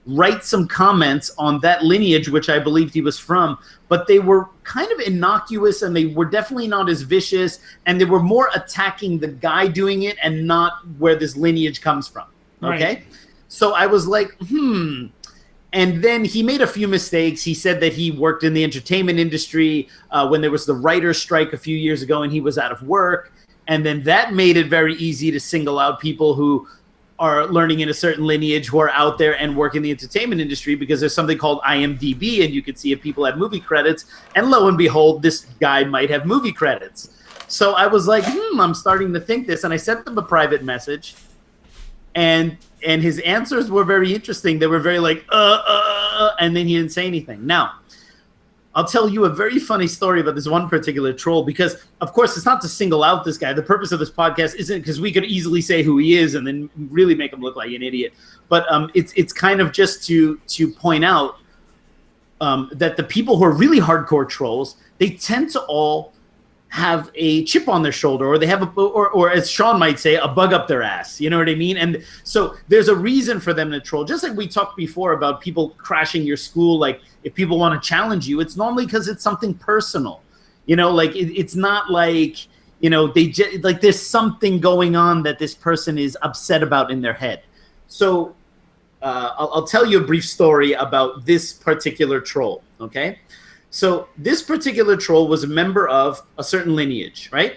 Speaker 2: write some comments on that lineage, which I believed he was from, but they were kind of innocuous, and they were definitely not as vicious, and they were more attacking the guy doing it and not where this lineage comes from, okay? Right. So I was like, And then he made a few mistakes. He said that he worked in the entertainment industry when there was the writer's strike a few years ago and he was out of work. And then that made it very easy to single out people who are learning in a certain lineage who are out there and work in the entertainment industry, because there's something called IMDb, and you can see if people have movie credits. And lo and behold, this guy might have movie credits. So I was like, I'm starting to think this. And I sent them a private message. And his answers were very interesting. They were very like, and then he didn't say anything. Now, I'll tell you a very funny story about this one particular troll, because, of course, it's not to single out this guy. The purpose of this podcast isn't because we could easily say who he is and then really make him look like an idiot. But it's kind of just to point out that the people who are really hardcore trolls, they tend to all have a chip on their shoulder, or they have or as Sean might say, a bug up their ass. You know what I mean? And so there's a reason for them to troll. Just like we talked before about people crashing your school, like if people want to challenge you, it's normally because it's something personal. Like it's not like, like there's something going on that this person is upset about in their head. So I'll tell you a brief story about this particular troll, okay? So this particular troll was a member of a certain lineage, right?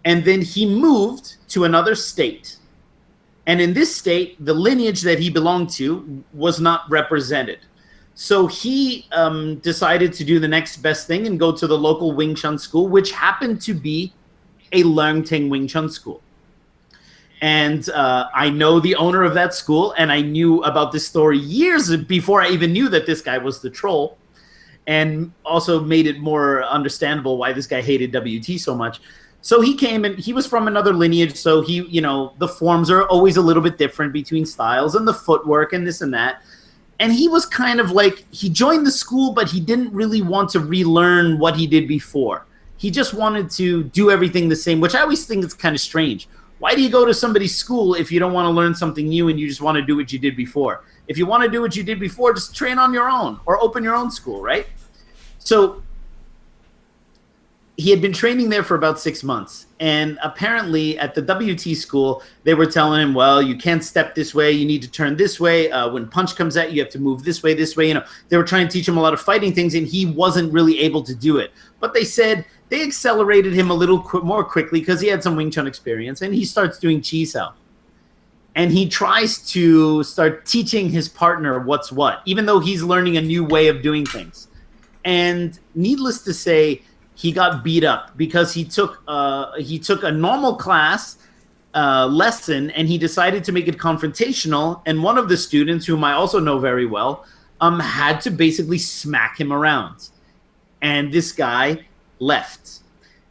Speaker 2: And then he moved to another state. And in this state, the lineage that he belonged to was not represented. So he decided to do the next best thing and go to the local Wing Chun school, which happened to be a Leung Tang Wing Chun school. And I know the owner of that school, and I knew about this story years before I even knew that this guy was the troll. And also made it more understandable why this guy hated WT so much. So he came, and he was from another lineage. So the forms are always a little bit different between styles and the footwork and this and that. And he was kind of like, he joined the school, but he didn't really want to relearn what he did before. He just wanted to do everything the same, which I always think is kind of strange. Why do you go to somebody's school if you don't want to learn something new and you just want to do what you did before? If you want to do what you did before, just train on your own or open your own school, right? So he had been training there for about 6 months. And apparently at the WT school, they were telling him, well, you can't step this way. You need to turn this way. When punch comes at you, you have to move this way, this way. You know, they were trying to teach him a lot of fighting things, and he wasn't really able to do it. But they said they accelerated him a little more quickly because he had some Wing Chun experience, and he starts doing Chi Sao. And he tries to start teaching his partner what's what, even though he's learning a new way of doing things. And needless to say, he got beat up because he took a normal class lesson and he decided to make it confrontational. And one of the students, whom I also know very well, had to basically smack him around. And this guy left.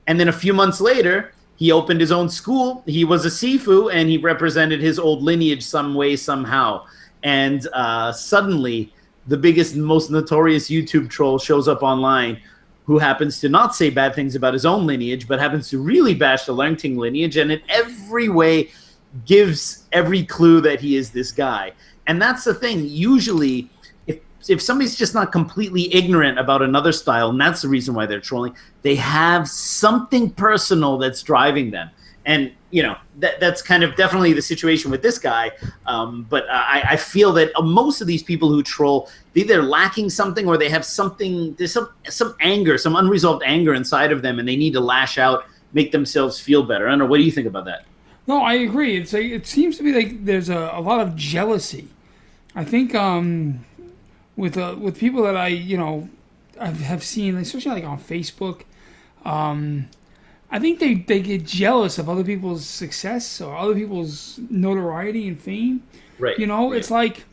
Speaker 2: And then a few months later, he opened his own school. He was a Sifu, and he represented his old lineage some way, somehow. And suddenly, the biggest, most notorious YouTube troll shows up online, who happens to not say bad things about his own lineage, but happens to really bash the Leung lineage, and in every way gives every clue that he is this guy. And that's the thing. Usually, if somebody's just not completely ignorant about another style, and that's the reason why they're trolling, they have something personal that's driving them. And, you know, that's kind of definitely the situation with this guy. But I feel that most of these people who troll, they're either lacking something or they have something, there's some anger, some unresolved anger inside of them, and they need to lash out, make themselves feel better. I don't know. What do you think about that?
Speaker 1: No, I agree. It seems to be like there's a lot of jealousy. I think with people that I have seen, especially like on Facebook, I think they get jealous of other people's success or other people's notoriety and fame.
Speaker 2: Right.
Speaker 1: You know,
Speaker 2: right.
Speaker 1: It's like,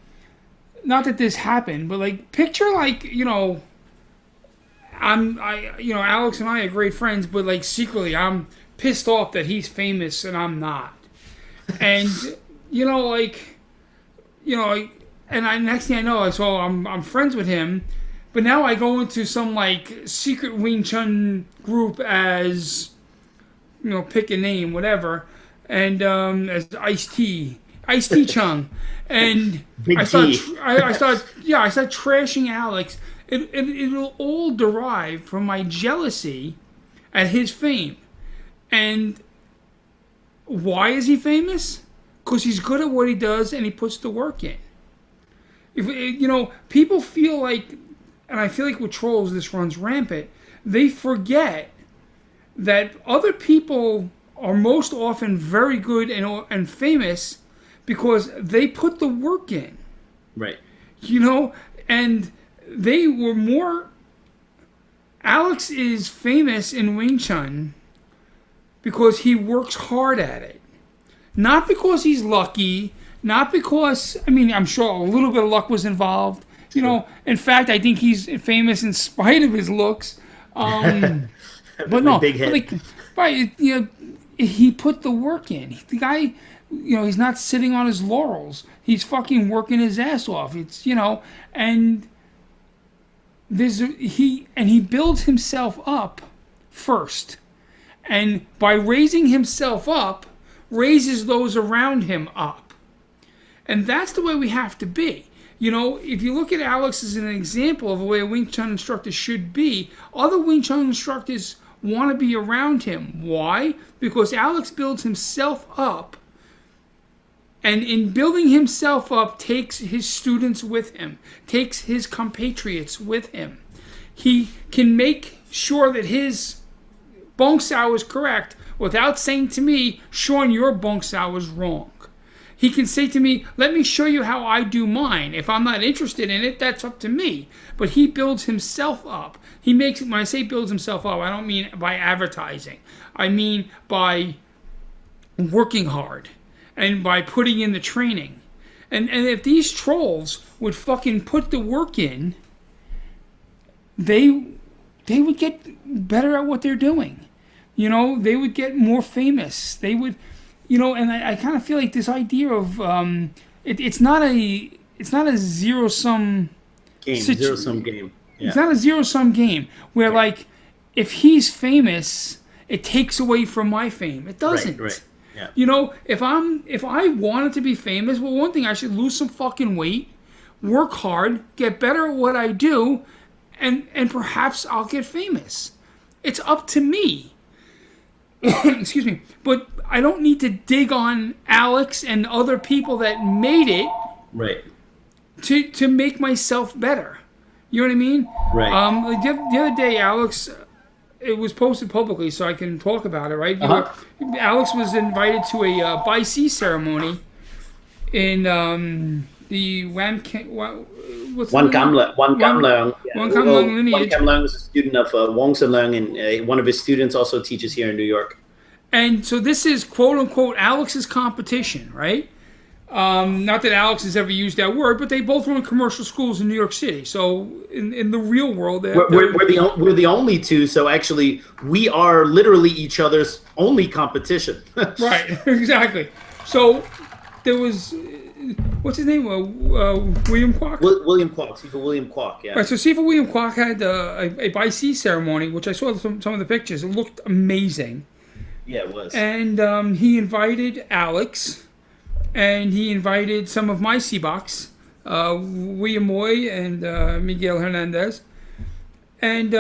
Speaker 1: not that this happened, but like picture like, Alex and I are great friends, but like secretly I'm pissed off that he's famous and I'm not. And next thing I know, I'm friends with him, but now I go into some like secret Wing Chun group as, pick a name, whatever, and as Ice-T Chung, and I start trashing Alex. It'll all derive from my jealousy at his fame. And why is he famous? Because he's good at what he does and he puts the work in. If people feel like, and I feel like with trolls this runs rampant, they forget that other people are most often very good and famous because they put the work in.
Speaker 2: Right.
Speaker 1: And they were more... Alex is famous in Wing Chun because he works hard at it. Not because he's lucky, not because... I'm sure a little bit of luck was involved. In fact, I think he's famous in spite of his looks. But no,
Speaker 2: big head.
Speaker 1: He put the work in. The guy, he's not sitting on his laurels. He's fucking working his ass off. And he builds himself up first, and by raising himself up, raises those around him up, and that's the way we have to be. If you look at Alex as an example of the way a Wing Chun instructor should be, other Wing Chun instructors want to be around him. Why? Because Alex builds himself up, and in building himself up, takes his students with him, takes his compatriots with him. He can make sure that his bong sao is correct without saying to me, Sean, your bong sao is wrong. He can say to me, let me show you how I do mine. If I'm not interested in it, that's up to me. But he builds himself up. When I say builds himself up, I don't mean by advertising. I mean by working hard and by putting in the training. And if these trolls would fucking put the work in, they would get better at what they're doing. They would get more famous. They would... and I kind of feel like this idea of it's not a it's not a zero-sum
Speaker 2: game. Zero-sum game. Yeah.
Speaker 1: It's not a zero-sum game where, like, if he's famous, it takes away from my fame. It doesn't.
Speaker 2: Right. Yeah.
Speaker 1: You know, if I wanted to be famous, well, one thing, I should lose some fucking weight, work hard, get better at what I do, and perhaps I'll get famous. It's up to me. Excuse me. But I don't need to dig on Alex and other people that made it to make myself better. You know what I mean?
Speaker 2: Right.
Speaker 1: The other day, Alex, it was posted publicly, so I can talk about it, right? Alex was invited to a Bai Si ceremony in the Wan Kam Leung lineage.
Speaker 2: Wan Kam Leung was a student of Wong Sun Leung, and one of his students also teaches here in New York.
Speaker 1: And so this is, quote unquote, Alex's competition, right? Not that Alex has ever used that word, but they both run commercial schools in New York City. So in the real world,
Speaker 2: we're the only two. So actually, we are literally each other's only competition.
Speaker 1: Right, exactly. So there was, what's his name? William Kwok?
Speaker 2: William Kwok, Sifa William Kwok, yeah.
Speaker 1: Right, so Sifa William Kwok had a Bai Si ceremony, which I saw some of the pictures. It looked amazing.
Speaker 2: Yeah, it was.
Speaker 1: And he invited Alex. And he invited some of my Seabox, William Moy and Miguel Hernandez. And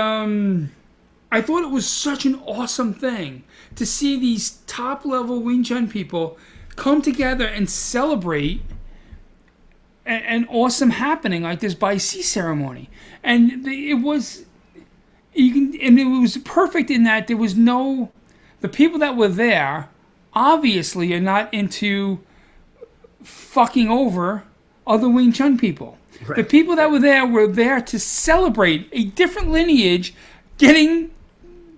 Speaker 1: I thought it was such an awesome thing to see these top-level Wing Chun people come together and celebrate an awesome happening like this Bai Si ceremony. And it was perfect in that there was the people that were there obviously are not into fucking over other Wing Chun people. Right. The people that were there to celebrate a different lineage getting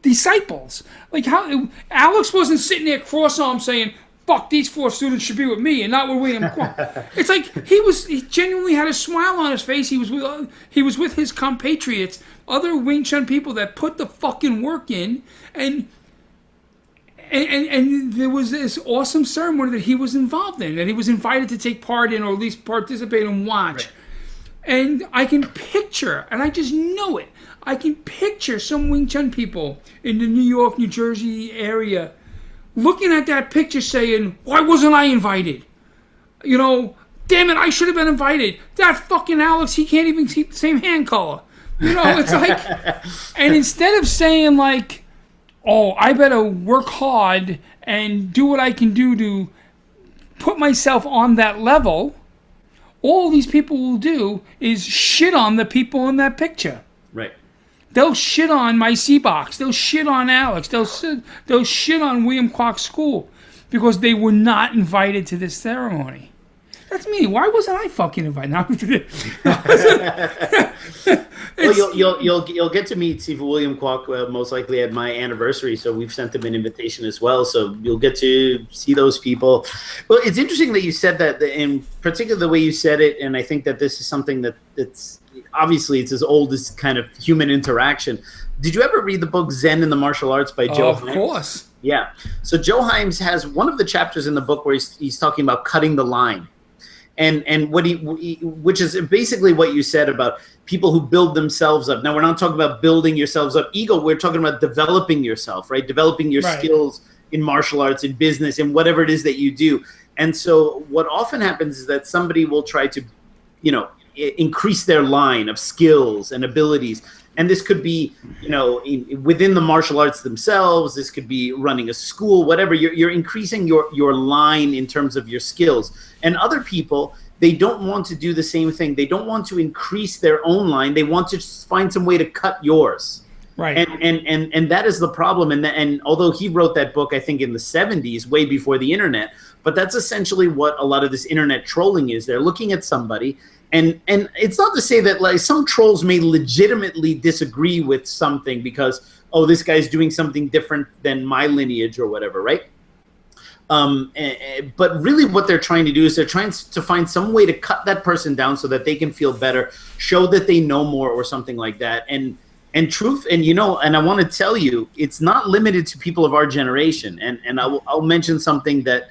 Speaker 1: disciples. Like how Alex wasn't sitting there cross-armed saying, fuck, these 4 students should be with me and not with William Kwok. It's like he genuinely had a smile on his face. He was with his compatriots, other Wing Chun people that put the fucking work in, and there was this awesome ceremony that he was involved in, that he was invited to take part in, or at least participate and watch. Right. And I can picture, and I just know it, I can picture some Wing Chun people in the New York, New Jersey area looking at that picture saying, why wasn't I invited? You know, damn it, I should have been invited. That fucking Alex, he can't even keep the same hand color. You know, it's like, and instead of saying like, oh, I better work hard and do what I can do to put myself on that level, all these people will do is shit on the people in that picture.
Speaker 2: Right.
Speaker 1: They'll shit on my C-Box. They'll shit on Alex. They'll shit on William Kwok's school because they were not invited to this ceremony. That's me. Why wasn't I fucking invited?
Speaker 2: Well, you'll get to meet Sifa William Kwok most likely at my anniversary, so we've sent them an invitation as well. So you'll get to see those people. Well, it's interesting that you said that, in particular the way you said it, and I think that this is something that's obviously it's as old as kind of human interaction. Did you ever read the book Zen in the Martial Arts by Joe Himes? Of
Speaker 1: course.
Speaker 2: Yeah. So Joe Himes has one of the chapters in the book where he's talking about cutting the line. And what which is basically what you said about people who build themselves up. Now, we're not talking about building yourselves up ego. We're talking about developing yourself, right? Developing your skills in martial arts, in business, in whatever it is that you do. And so what often happens is that somebody will try to, increase their line of skills and abilities. And this could be, within the martial arts themselves. This could be running a school, whatever. You're increasing your line in terms of your skills. And other people, they don't want to do the same thing. They don't want to increase their own line. They want to just find some way to cut yours.
Speaker 1: Right.
Speaker 2: And that is the problem. And although he wrote that book, I think in the 70s, way before the internet, but that's essentially what a lot of this internet trolling is. They're looking at somebody. And it's not to say that like some trolls may legitimately disagree with something because, oh, this guy's doing something different than my lineage or whatever, right? But really what they're trying to do is they're trying to find some way to cut that person down so that they can feel better, show that they know more or something like that. And truth, and I want to tell you, it's not limited to people of our generation. And I'll mention something that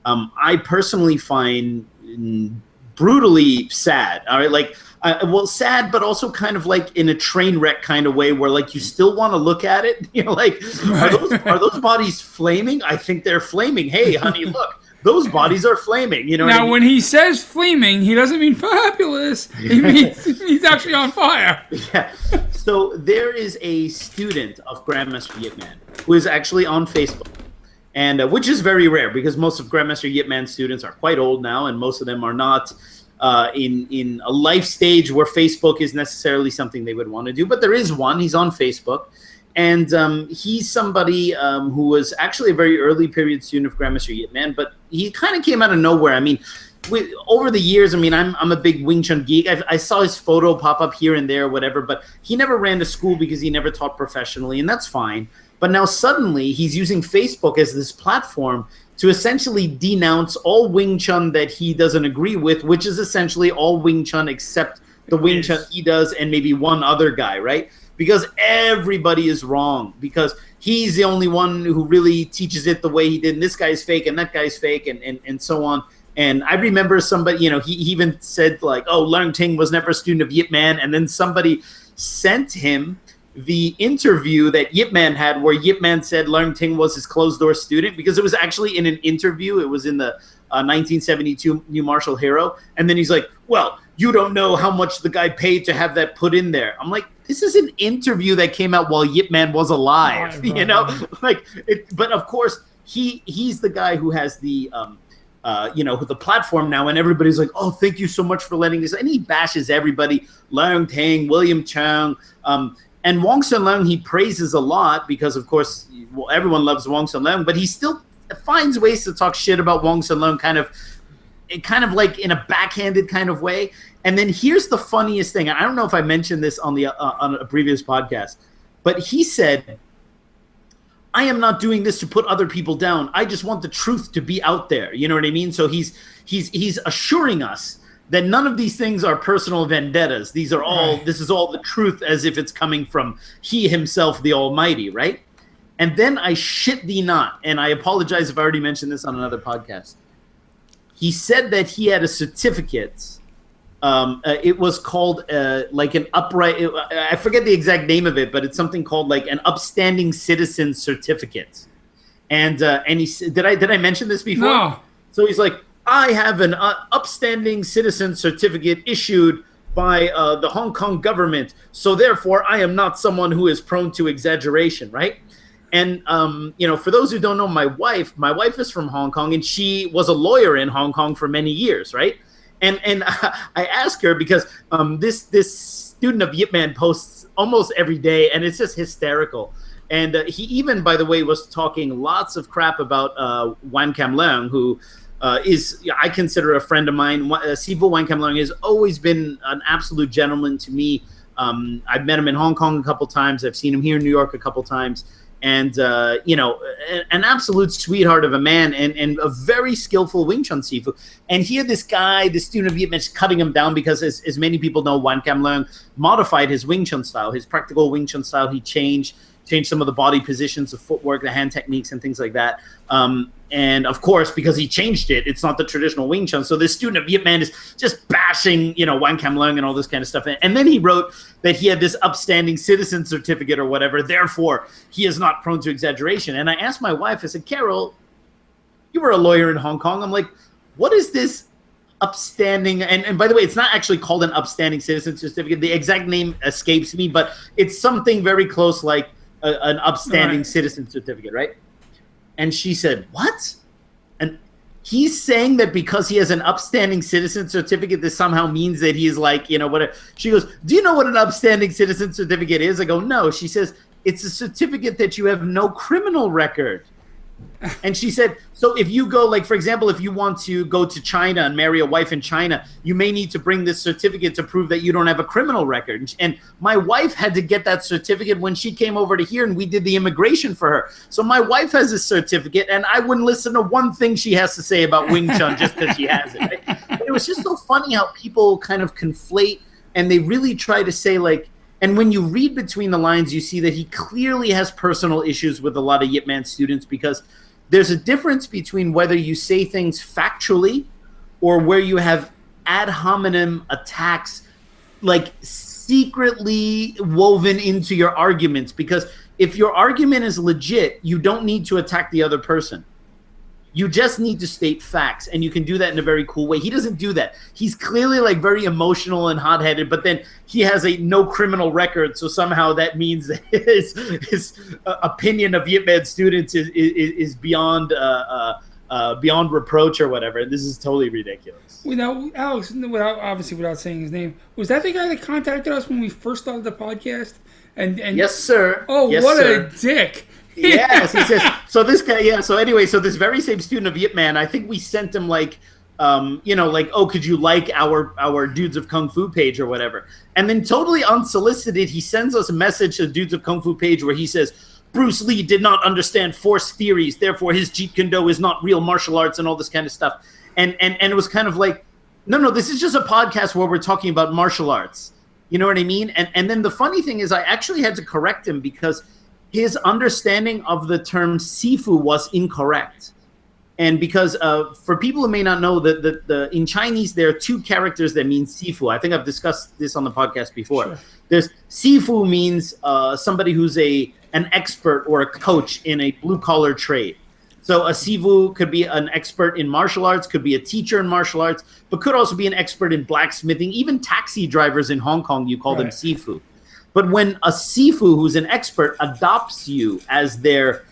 Speaker 2: I personally find brutally sad. All right, like well, sad, but also kind of like in a train wreck kind of way, where like you still want to look at it. You know, like are those bodies flaming? I think they're flaming. Hey, honey, look. Those bodies are flaming, you know.
Speaker 1: Now,
Speaker 2: what I mean?
Speaker 1: when he says flaming, he doesn't mean fabulous. He means he's actually on fire.
Speaker 2: Yeah. So there is a student of Grandmaster Yip Man who is actually on Facebook, and which is very rare because most of Grandmaster Yip Man students are quite old now, and most of them are not in a life stage where Facebook is necessarily something they would want to do. But there is one. He's on Facebook. And he's somebody who was actually a very early period student of Grandmaster Yip Man, but he kind of came out of nowhere. I mean, over the years, I mean, I'm a big Wing Chun geek. I saw his photo pop up here and there, whatever, but he never ran to school because he never taught professionally, and that's fine. But now suddenly he's using Facebook as this platform to essentially denounce all Wing Chun that he doesn't agree with, which is essentially all Wing Chun except the Wing Chun he does and maybe one other guy, right? Because everybody is wrong, because he's the only one who really teaches it the way he did, and this guy's fake, and that guy's fake, and so on. And I remember somebody, you know, he even said, like, oh, Leung Ting was never a student of Yip Man, and then somebody sent him the interview that Yip Man had where Yip Man said Leung Ting was his closed-door student, because it was actually in an interview. It was in the 1972 New Martial Hero, and then he's like, well, you don't know how much the guy paid to have that put in there. I'm like, this is an interview that came out while Yip Man was alive, you know? Like, but of course, he's the guy who has the, you know, the platform now, and everybody's like, oh, thank you so much for letting this. And he bashes everybody, Leung Ting, William Chung, and Wong Sun Leung he praises a lot because, of course, well, everyone loves Wong Sun Leung, but he still finds ways to talk shit about Wong Sun Leung kind of like in a backhanded kind of way. And then here's the funniest thing. I don't know if I mentioned this on a previous podcast, but he said, I am not doing this to put other people down. I just want the truth to be out there. You know what I mean? So he's assuring us that none of these things are personal vendettas. These are all, this is all the truth as if it's coming from he himself, the Almighty, right? And then I shit thee not, and I apologize if I already mentioned this on another podcast. He said that he had a certificate. It was called like an upright. I forget the exact name of it, but it's something called like an upstanding citizen certificate. And he said, did I mention this before?
Speaker 1: No.
Speaker 2: So he's like, I have an upstanding citizen certificate issued by the Hong Kong government. So therefore, I am not someone who is prone to exaggeration, right? And, you know, for those who don't know, my wife is from Hong Kong, and she was a lawyer in Hong Kong for many years, right? And I asked her because this student of Yip Man posts almost every day, and it's just hysterical. And he even, by the way, was talking lots of crap about Wan Kam Leung, who is, I consider a friend of mine. Sifu Wan Kam Leung has always been an absolute gentleman to me. I've met him in Hong Kong a couple times. I've seen him here in New York a couple times. And, you know, an absolute sweetheart of a man and a very skillful Wing Chun Sifu. And here this guy, the student of Yip Man, is cutting him down because, as many people know, Wan Kam Leung modified his Wing Chun style, his practical Wing Chun style. He changed some of the body positions, the footwork, the hand techniques, and things like that. And, of course, because he changed it, it's not the traditional Wing Chun. So this student of Yip Man is just bashing, you know, Wan Kam Leung and all this kind of stuff. And then he wrote that he had this upstanding citizen certificate or whatever. Therefore, he is not prone to exaggeration. And I asked my wife, I said, Carol, you were a lawyer in Hong Kong. I'm like, what is this upstanding? And by the way, it's not actually called an upstanding citizen certificate. The exact name escapes me, but it's something very close like an upstanding citizen certificate, right? And she said, what? And he's saying that because he has an upstanding citizen certificate, this somehow means that he is like, you know, whatever. She goes, do you know what an upstanding citizen certificate is? I go, no. She says, it's a certificate that you have no criminal record. And she said, so if you go, like, for example, if you want to go to China and marry a wife in China, you may need to bring this certificate to prove that you don't have a criminal record. And my wife had to get that certificate when she came over to here and we did the immigration for her. So my wife has a certificate, and I wouldn't listen to one thing she has to say about Wing Chun just because she has it. Right? But it was just so funny how people kind of conflate, and they really try to say, like, and when you read between the lines, you see that he clearly has personal issues with a lot of Yip Man students, because there's a difference between whether you say things factually or where you have ad hominem attacks, like secretly woven into your arguments, because if your argument is legit, you don't need to attack the other person. You just need to state facts, and you can do that in a very cool way. He doesn't do that. He's clearly like very emotional and hot-headed, but then he has a no criminal record, so somehow that means that his opinion of Yip Man students is beyond beyond reproach or whatever. And this is totally ridiculous.
Speaker 1: Alex, without saying his name, was that the guy that contacted us when we first started the podcast? And
Speaker 2: yes, sir.
Speaker 1: Oh,
Speaker 2: yes,
Speaker 1: what
Speaker 2: sir.
Speaker 1: a dick!
Speaker 2: Yes, he says. So this guy, yeah. So anyway, so this very same student of Yip Man, I think we sent him like, oh, could you like our Dudes of Kung Fu page or whatever? And then totally unsolicited, he sends us a message to the Dudes of Kung Fu page where he says, Bruce Lee did not understand force theories, therefore his Jeet Kune Do is not real martial arts and all this kind of stuff. And it was kind of like, no, this is just a podcast where we're talking about martial arts. You know what I mean? And then the funny thing is I actually had to correct him because his understanding of the term sifu was incorrect. And because for people who may not know, that in Chinese, there are two characters that mean sifu. I think I've discussed this on the podcast before. Sure. There's sifu means somebody who's an expert or a coach in a blue-collar trade. So a sifu could be an expert in martial arts, could be a teacher in martial arts, but could also be an expert in blacksmithing. Even taxi drivers in Hong Kong, you call them sifu. But when a sifu who's an expert adopts you as their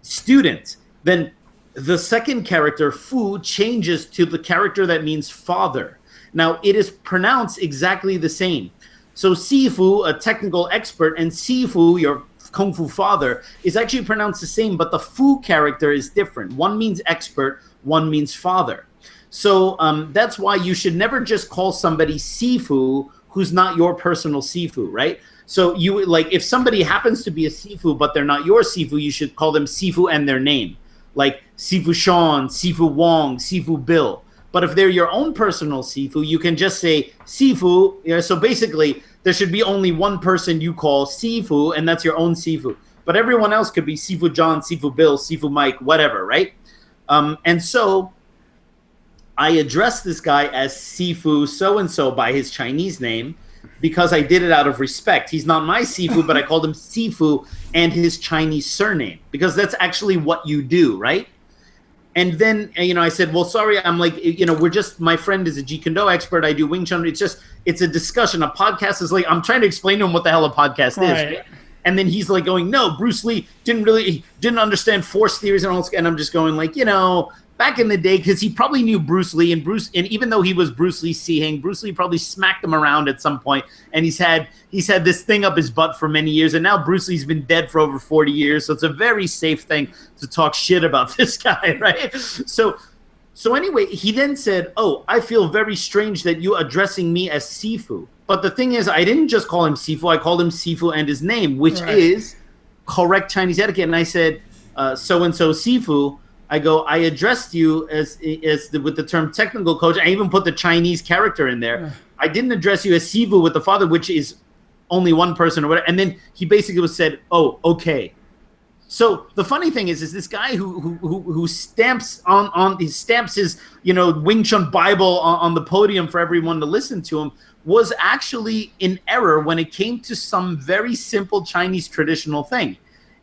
Speaker 2: student, then the second character, fu, changes to the character that means father. Now, it is pronounced exactly the same. So sifu, a technical expert, and sifu, your Kung Fu father, is actually pronounced the same, but the fu character is different. One means expert, one means father. So that's why you should never just call somebody sifu who's not your personal sifu, right? So you like if somebody happens to be a sifu, but they're not your sifu, you should call them sifu and their name. Like Sifu Sean, Sifu Wong, Sifu Bill. But if they're your own personal sifu, you can just say sifu. You know, so basically, there should be only one person you call sifu, and that's your own sifu. But everyone else could be Sifu John, Sifu Bill, Sifu Mike, whatever, right? And so I addressed this guy as Sifu so-and-so by his Chinese name because I did it out of respect. He's not my Sifu, but I called him Sifu and his Chinese surname because that's actually what you do, right? And then, I said, well, sorry, I'm like, we're just, my friend is a Jeet Kune Do expert. I do Wing Chun. It's a discussion. A podcast is like, I'm trying to explain to him what the hell a podcast is. And then he's like going, no, Bruce Lee didn't understand force theories and all this. And I'm just going like, back in the day, because he probably knew Bruce Lee, and even though he was Bruce Lee seeing, Bruce Lee probably smacked him around at some point, and he's had this thing up his butt for many years, and now Bruce Lee's been dead for over 40 years, so it's a very safe thing to talk shit about this guy, right? So anyway, he then said, oh, I feel very strange that you addressing me as Sifu. But the thing is, I didn't just call him Sifu, I called him Sifu and his name, which is correct Chinese etiquette, and I said, so-and-so Sifu. I go, I addressed you as with the term technical coach. I even put the Chinese character in there. I didn't address you as Sifu with the father, which is only one person or whatever. And then he basically said, oh, okay. So the funny thing is this guy who stamps his Wing Chun Bible on the podium for everyone to listen to him was actually in error when it came to some very simple Chinese traditional thing.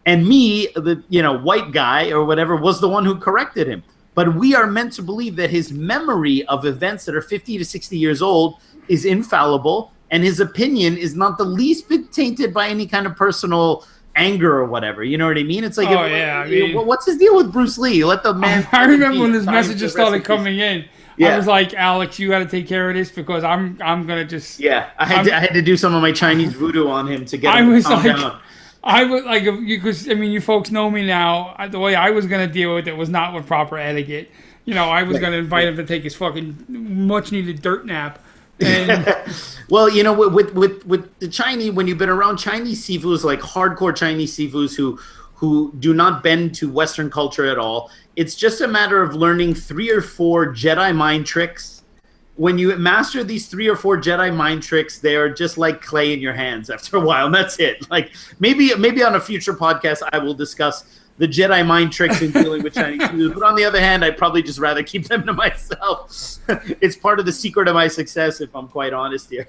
Speaker 2: And me, the white guy or whatever, was the one who corrected him. But we are meant to believe that his memory of events that are 50 to 60 years old is infallible, and his opinion is not the least bit tainted by any kind of personal anger or whatever. You know what I mean? It's like, what's his deal with Bruce Lee? Let the man.
Speaker 1: I remember when this messages started coming in. Yeah. I was like, Alex, you got to take care of this because I'm gonna just.
Speaker 2: Yeah, I had to do some of my Chinese voodoo on him to get him to calm down.
Speaker 1: I would like because you folks know me now. The way I was gonna deal with it was not with proper etiquette. I was gonna invite him to take his fucking much needed dirt nap. And
Speaker 2: well, with the Chinese, when you've been around Chinese sifus, like hardcore Chinese sifus who do not bend to Western culture at all, it's just a matter of learning 3 or 4 Jedi mind tricks. When you master these 3 or 4 Jedi mind tricks, they are just like clay in your hands after a while, and that's it. Like maybe on a future podcast, I will discuss the Jedi mind tricks in dealing with Chinese food. But on the other hand, I'd probably just rather keep them to myself. It's part of the secret of my success, if I'm quite honest here.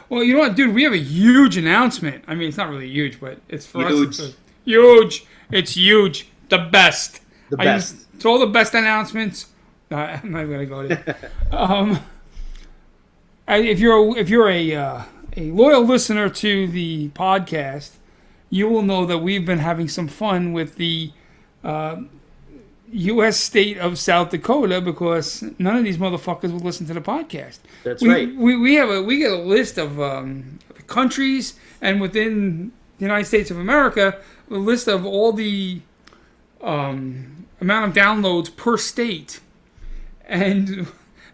Speaker 1: Well, you know what, dude? We have a huge announcement. I mean, it's not really huge, but it's for
Speaker 2: Huge.
Speaker 1: us. It's huge. It's huge. The best.
Speaker 2: The best.
Speaker 1: It's all the best announcements. I'm not going to go there. If you're a loyal listener to the podcast, you will know that we've been having some fun with the U.S. state of South Dakota because none of these motherfuckers will listen to the podcast.
Speaker 2: That's right.
Speaker 1: We get a list of countries, and within the United States of America, a list of all the amount of downloads per state. And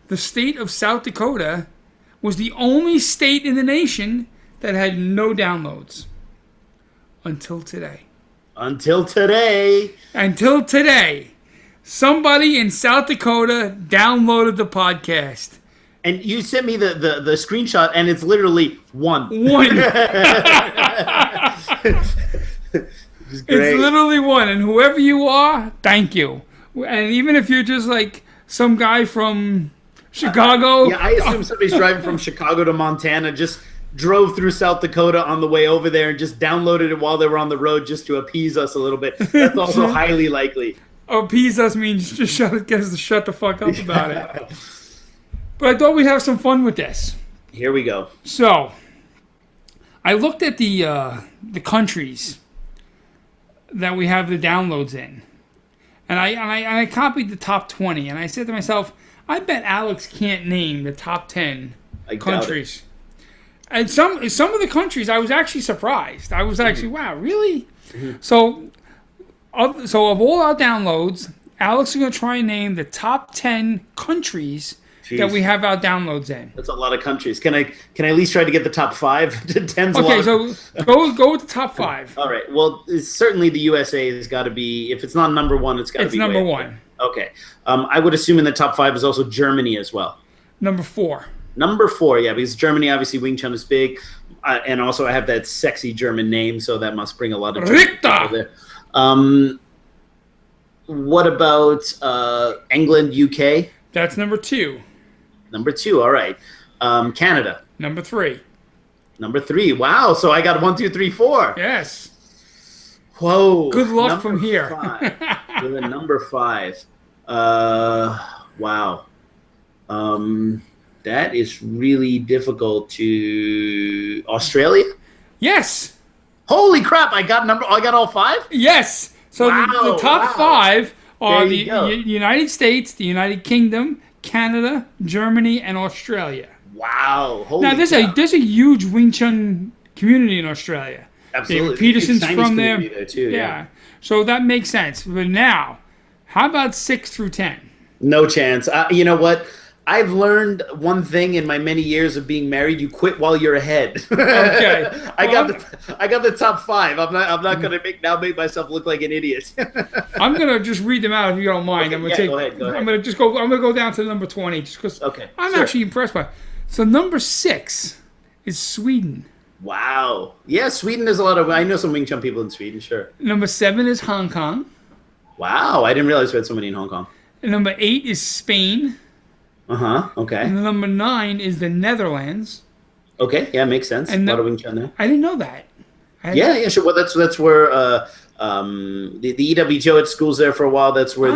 Speaker 1: the state of South Dakota was the only state in the nation that had no downloads until today.
Speaker 2: Until today.
Speaker 1: Until today. Somebody in South Dakota downloaded the podcast.
Speaker 2: And you sent me the screenshot, and it's literally one.
Speaker 1: One. It's literally one. And whoever you are, thank you. And even if you're just like some guy from Chicago.
Speaker 2: Yeah, I assume somebody's driving from Chicago to Montana, just drove through South Dakota on the way over there and just downloaded it while they were on the road just to appease us a little bit. That's also highly likely.
Speaker 1: Appease us means just get us to shut the fuck up about it. But I thought we'd have some fun with this.
Speaker 2: Here we go.
Speaker 1: So, I looked at the countries that we have the downloads in, and I copied the top 20, and I said to myself, I bet Alex can't name the top 10 countries. And some of the countries, I was actually surprised. I was actually, wow, really? Mm-hmm. So of all our downloads, Alex is going to try and name the top 10 countries that we have our downloads in.
Speaker 2: That's a lot of countries. Can I at least try to get the top 5 to 10?
Speaker 1: Okay, so go with the top 5.
Speaker 2: All right. Well, certainly the USA has got to be. If it's not number 1, it's got to be.
Speaker 1: It's number 1.
Speaker 2: Okay. I would assume in the top 5 is also Germany as well.
Speaker 1: Number 4.
Speaker 2: Number 4, yeah, because Germany, obviously, Wing Chun is big. And also I have that sexy German name, so that must bring a lot of people there. What about England, UK?
Speaker 1: That's number 2.
Speaker 2: Number 2, all right. Canada.
Speaker 1: Number 3.
Speaker 2: Number 3, wow. So I got 1, 2, 3, 4.
Speaker 1: Yes.
Speaker 2: Whoa.
Speaker 1: Good luck from here.
Speaker 2: 5. With a number 5. Wow. That is really difficult to... Australia?
Speaker 1: Yes.
Speaker 2: Holy crap, I got all 5?
Speaker 1: Yes. So the top 5 are the United States, the United Kingdom, Canada, Germany, and Australia.
Speaker 2: Wow. Holy
Speaker 1: now, there's a huge Wing Chun community in Australia.
Speaker 2: Absolutely.
Speaker 1: David Peterson's from there.
Speaker 2: Too, yeah.
Speaker 1: So that makes sense. But now, how about 6 through 10?
Speaker 2: No chance. You know what? I've learned one thing in my many years of being married: you quit while you're ahead.
Speaker 1: Okay.
Speaker 2: I got the top 5. I'm not gonna make myself look like an idiot.
Speaker 1: I'm gonna just read them out if you don't mind.
Speaker 2: Okay, go ahead.
Speaker 1: I'm gonna go down to number 20 just because I'm actually impressed by it. So number 6 is Sweden.
Speaker 2: Wow. Yeah, Sweden is a lot of. I know some Wing Chun people in Sweden. Sure.
Speaker 1: Number 7 is Hong Kong.
Speaker 2: Wow, I didn't realize we had so many in Hong Kong.
Speaker 1: And number 8 is Spain.
Speaker 2: Okay.
Speaker 1: And number 9 is the Netherlands.
Speaker 2: Okay, yeah, makes sense.
Speaker 1: And
Speaker 2: a lot of Wing Chun there.
Speaker 1: I didn't know that.
Speaker 2: Yeah, sure. Well, that's where the E.W. Jowett school's there for a while. That's where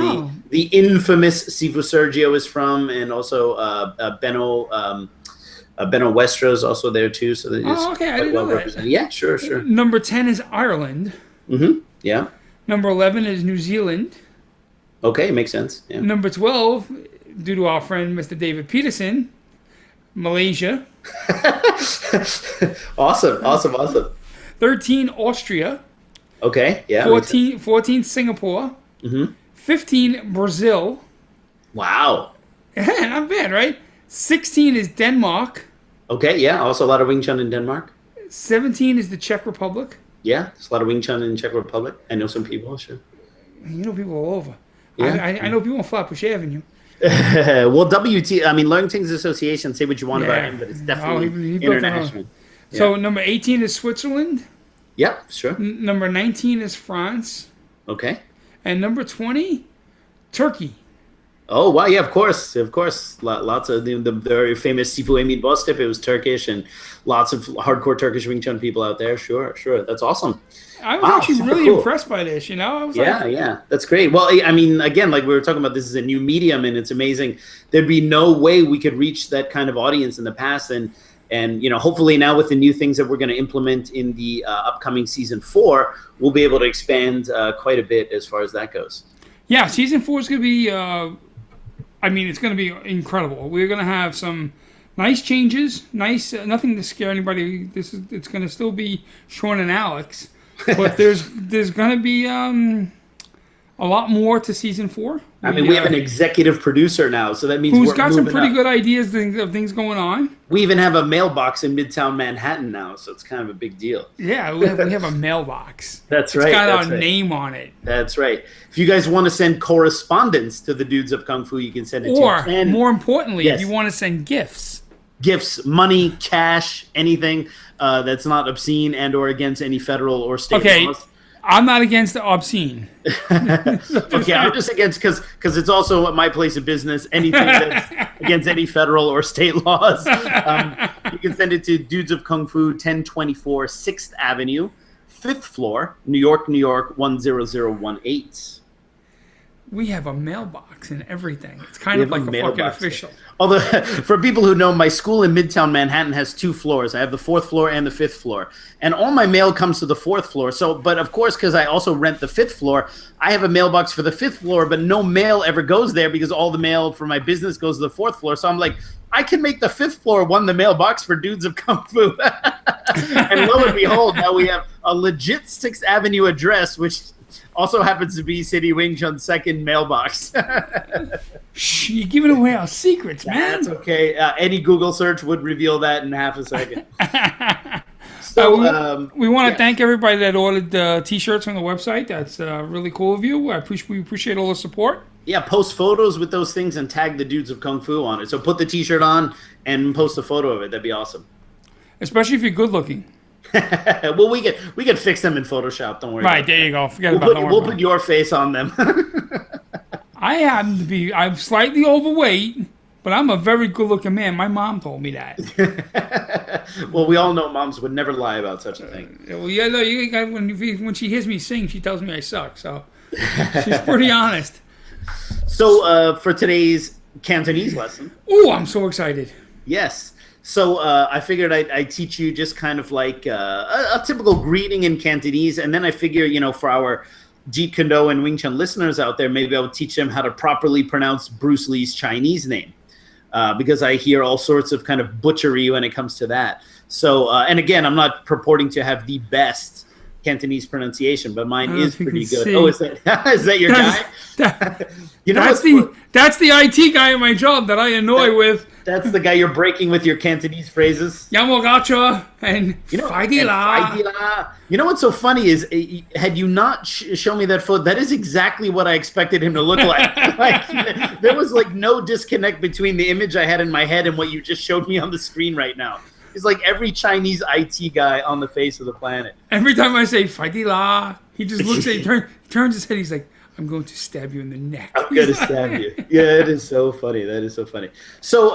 Speaker 2: the infamous Sifu Sergio is from, and also Benno Westro's also there too. So
Speaker 1: okay, I didn't know that.
Speaker 2: Yeah, sure.
Speaker 1: Number 10 is Ireland.
Speaker 2: Mm-hmm. Yeah.
Speaker 1: Number 11 is New Zealand.
Speaker 2: Okay, makes sense. Yeah.
Speaker 1: Number 12, due to our friend Mr. David Peterson, Malaysia.
Speaker 2: Awesome.
Speaker 1: 13, Austria.
Speaker 2: Okay, yeah.
Speaker 1: 14 Singapore.
Speaker 2: Mm-hmm.
Speaker 1: 15, Brazil.
Speaker 2: Wow.
Speaker 1: Not bad, right? 16 is Denmark.
Speaker 2: Okay, yeah. Also a lot of Wing Chun in Denmark.
Speaker 1: 17 is the Czech Republic.
Speaker 2: Yeah, there's a lot of Wing Chun in Czech Republic. I know some people, sure.
Speaker 1: You know people all over.
Speaker 2: Yeah.
Speaker 1: I know people on Flatbush Avenue.
Speaker 2: Well, Learning Things Association, say what you want about him, but it's definitely international.
Speaker 1: Yeah. So number 18 is Switzerland.
Speaker 2: Yep, sure.
Speaker 1: Number 19 is France.
Speaker 2: Okay.
Speaker 1: And number 20, Turkey.
Speaker 2: Oh, wow. Yeah, of course. Of course. Lots of the very famous Sifu Emin Bostep. It was Turkish, and lots of hardcore Turkish Wing Chun people out there. Sure. That's awesome.
Speaker 1: I was actually really impressed by this, you know? I was
Speaker 2: yeah. That's great. Well, I mean, again, like we were talking about, this is a new medium, and it's amazing. There'd be no way we could reach that kind of audience in the past. And you know, hopefully now with the new things that we're going to implement in the upcoming season 4, we'll be able to expand quite a bit as far as that goes.
Speaker 1: Yeah, season 4 is going to be, it's going to be incredible. We're going to have some nice changes, nothing to scare anybody. It's going to still be Sean and Alex, but there's going to be a lot more to season 4.
Speaker 2: We have an executive producer now, so that means
Speaker 1: who's got some pretty good ideas of things going on.
Speaker 2: We even have a mailbox in Midtown Manhattan now, so it's kind of a big deal.
Speaker 1: Yeah, we have a mailbox.
Speaker 2: That's right.
Speaker 1: It's got our name on it.
Speaker 2: That's right. If you guys want to send correspondence to the Dudes of Kung Fu, you can send it
Speaker 1: or, more importantly, if you want to send gifts.
Speaker 2: Gifts, money, cash, anything that's not obscene and or against any federal or state laws.
Speaker 1: I'm not against the obscene.
Speaker 2: Okay, I'm just against because it's also my place of business. Anything that's against any federal or state laws, you can send it to Dudes of Kung Fu, 1024 6th Avenue, 5th floor, New York, 10018.
Speaker 1: We have a mailbox and everything. It's kind of like a fucking official.
Speaker 2: Although, for people who know, my school in Midtown Manhattan has 2 floors. I have the 4th floor and the 5th floor. And all my mail comes to the 4th floor. But of course, because I also rent the 5th floor, I have a mailbox for the 5th floor, but no mail ever goes there because all the mail for my business goes to the 4th floor. So I'm like, I can make the 5th floor the mailbox for Dudes of Kung Fu. And lo and behold, now we have a legit 6th Avenue address, which also happens to be City Wing Chun's second mailbox.
Speaker 1: Shh, you're giving away our secrets, man.
Speaker 2: That's okay. Any Google search would reveal that in half a second. So
Speaker 1: we want to thank everybody that ordered the T-shirts on the website. That's really cool of you. We appreciate all the support.
Speaker 2: Yeah, post photos with those things and tag the Dudes of Kung Fu on it. So put the T-shirt on and post a photo of it. That'd be awesome.
Speaker 1: Especially if you're good looking.
Speaker 2: Well, we could fix them in Photoshop. Don't worry.
Speaker 1: Right, there you go.
Speaker 2: We'll put your face on them.
Speaker 1: I happen to be. I'm slightly overweight, but I'm a very good-looking man. My mom told me that.
Speaker 2: Well, we all know moms would never lie about such a thing.
Speaker 1: Well, yeah, no. When she hears me sing, she tells me I suck. So she's pretty honest.
Speaker 2: So for today's Cantonese lesson.
Speaker 1: Oh, I'm so excited.
Speaker 2: Yes. So I figured I'd teach you just kind of like a typical greeting in Cantonese. And then I figure, for our Jeet Kune Do and Wing Chun listeners out there, maybe I would teach them how to properly pronounce Bruce Lee's Chinese name. Because I hear all sorts of kind of butchery when it comes to that. So, and again, I'm not purporting to have the best Cantonese pronunciation, but mine is pretty good. See. Oh, is that your guy?
Speaker 1: That's the IT guy in my job that I annoy with.
Speaker 2: That's the guy you're breaking with your Cantonese phrases.
Speaker 1: Yamogacha and Faidila.
Speaker 2: You know what's so funny is, had you not shown me that photo, that is exactly what I expected him to look like. Like there was like no disconnect between the image I had in my head and what you just showed me on the screen right now. He's like every Chinese IT guy on the face of the planet. Every
Speaker 1: time I say Faidila, he just looks at me, turns his head, he's like, I'm going to stab you in the neck.
Speaker 2: I'm going to stab you. Yeah, it is so funny. That is so funny. So,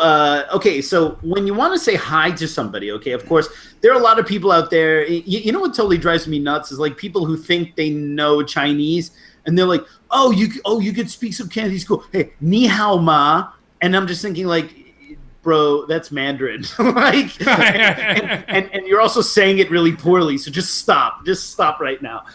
Speaker 2: okay, so when you want to say hi to somebody, okay, of course, there are a lot of people out there. You know what totally drives me nuts is like people who think they know Chinese, and they're like, you could speak some Cantonese. Cool. Hey, ni hao ma. And I'm just thinking like, bro, that's Mandarin. Like, and you're also saying it really poorly. So just stop right now.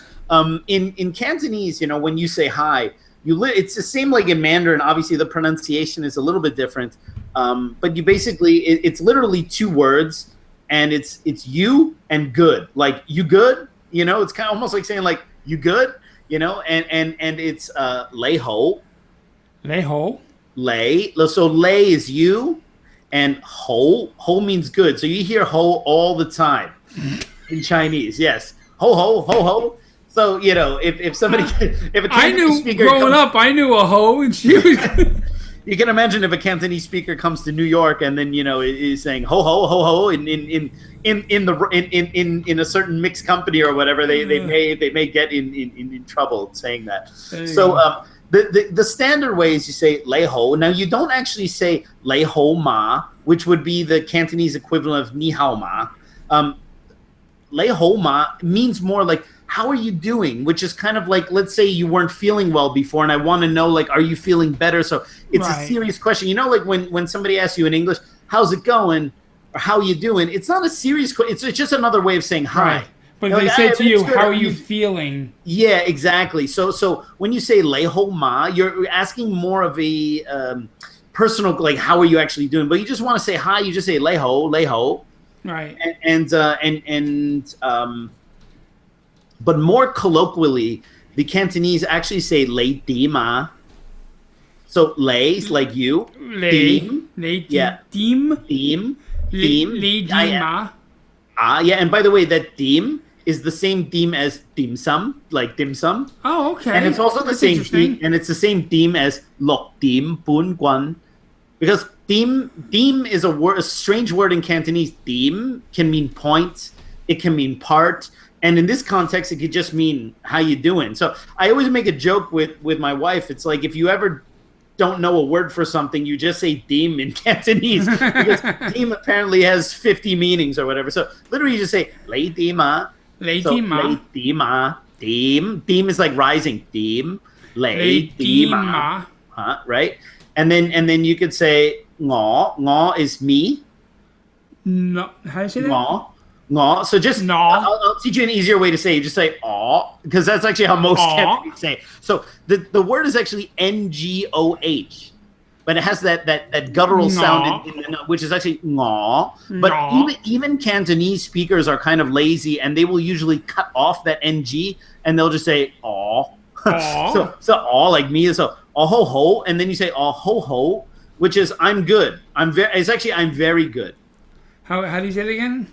Speaker 2: In Cantonese, when you say hi, it's the same like in Mandarin. Obviously, the pronunciation is a little bit different, but you basically it's literally 2 words, and it's you and good. Like you good, it's kind of almost like saying like you good, and it's lei ho, lei. So lei is you, and ho means good. So you hear ho all the time in Chinese. Yes, ho. So, if somebody, if a Cantonese speaker
Speaker 1: growing up, I knew a hoe, and she was.
Speaker 2: You can imagine if a Cantonese speaker comes to New York and then, is saying ho ho ho ho in in a certain mixed company or whatever, they may get in trouble saying that. So the standard way is you say lei hou. Now you don't actually say lei hou ma, which would be the Cantonese equivalent of ni hao ma. Lei hou ma means more like, how are you doing? Which is kind of like, let's say you weren't feeling well before, and I want to know, like, are you feeling better? So it's a serious question. You know, like when somebody asks you in English, how's it going? Or how you doing? It's not a serious question. It's just another way of saying hi.
Speaker 1: Right. But if they say to you, how are you feeling?
Speaker 2: Yeah, exactly. So when you say lei hou ma, you're asking more of a personal, like, how are you actually doing? But you just want to say hi. You just say lei hou, lei hou.
Speaker 1: Right.
Speaker 2: But more colloquially, the Cantonese actually say lei di ma. So lei is like you.
Speaker 1: Lei.
Speaker 2: Dim.
Speaker 1: Lei.
Speaker 2: Yeah.
Speaker 1: Dim.
Speaker 2: Dim.
Speaker 1: Lei di ma.
Speaker 2: Yeah, and by the way, that dim is the same dim as dim sum, like dim sum.
Speaker 1: Oh, okay.
Speaker 2: And it's also the same dim, and it's the same dim as lok dim bun guan. Because dim is a strange word in Cantonese. Dim can mean point, it can mean part, and in this context, it could just mean how you doing. So I always make a joke with my wife. It's like, if you ever don't know a word for something, you just say dim in Cantonese, because dim apparently has 50 meanings or whatever. So literally you just say lei di ma.
Speaker 1: Lei di ma.
Speaker 2: Lei di ma. Dim is like rising. Dim. Lei di ma. Right? And then you could say ngo. Ngo is me.
Speaker 1: No, how do you say that?
Speaker 2: Ngo. Ngo. So just
Speaker 1: no.
Speaker 2: I'll teach you an easier way to say it. You just say aw, because that's actually how most Cantonese say it. So the word is actually ngoh, but it has that guttural sound, which is actually ngo. But even Cantonese speakers are kind of lazy, and they will usually cut off that ng, and they'll just say aw. So aw, like me, so aw ho ho, and then you say aw ho ho, which is I'm good. It's actually I'm very good.
Speaker 1: How do you say it again?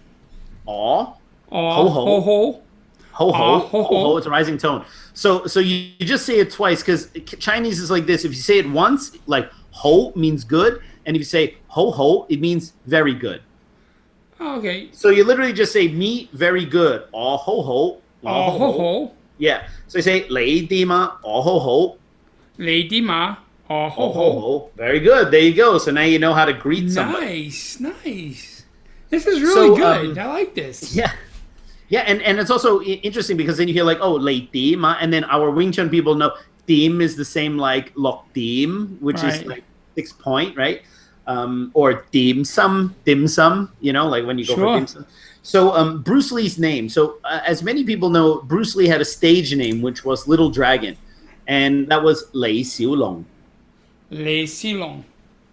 Speaker 2: Aw.
Speaker 1: Ho ho. Ho ho.
Speaker 2: Ho ho. Ho ho. It's a rising tone. So you just say it twice, because Chinese is like this. If you say it once, like ho means good, and if you say ho ho, it means very good.
Speaker 1: Oh, okay.
Speaker 2: So you literally just say me very good. Aw ho ho.
Speaker 1: Aw ho ho.
Speaker 2: Yeah. So you say lei di ma. Aw ho ho.
Speaker 1: Lei di ma. Aw ho ho.
Speaker 2: Very good. There you go. So now you know how to greet somebody.
Speaker 1: Nice. This is really good. I like this.
Speaker 2: Yeah. Yeah, and it's also interesting because then you hear like, oh, lei di ma, and then our Wing Chun people know dim is the same like lok dim, which is like 6 point, right? Or dim sum, you know, like when you go for dim sum. So Bruce Lee's name. So as many people know, Bruce Lee had a stage name, which was Little Dragon, and that was Lei Xiu Long.
Speaker 1: Lei Xiu Long.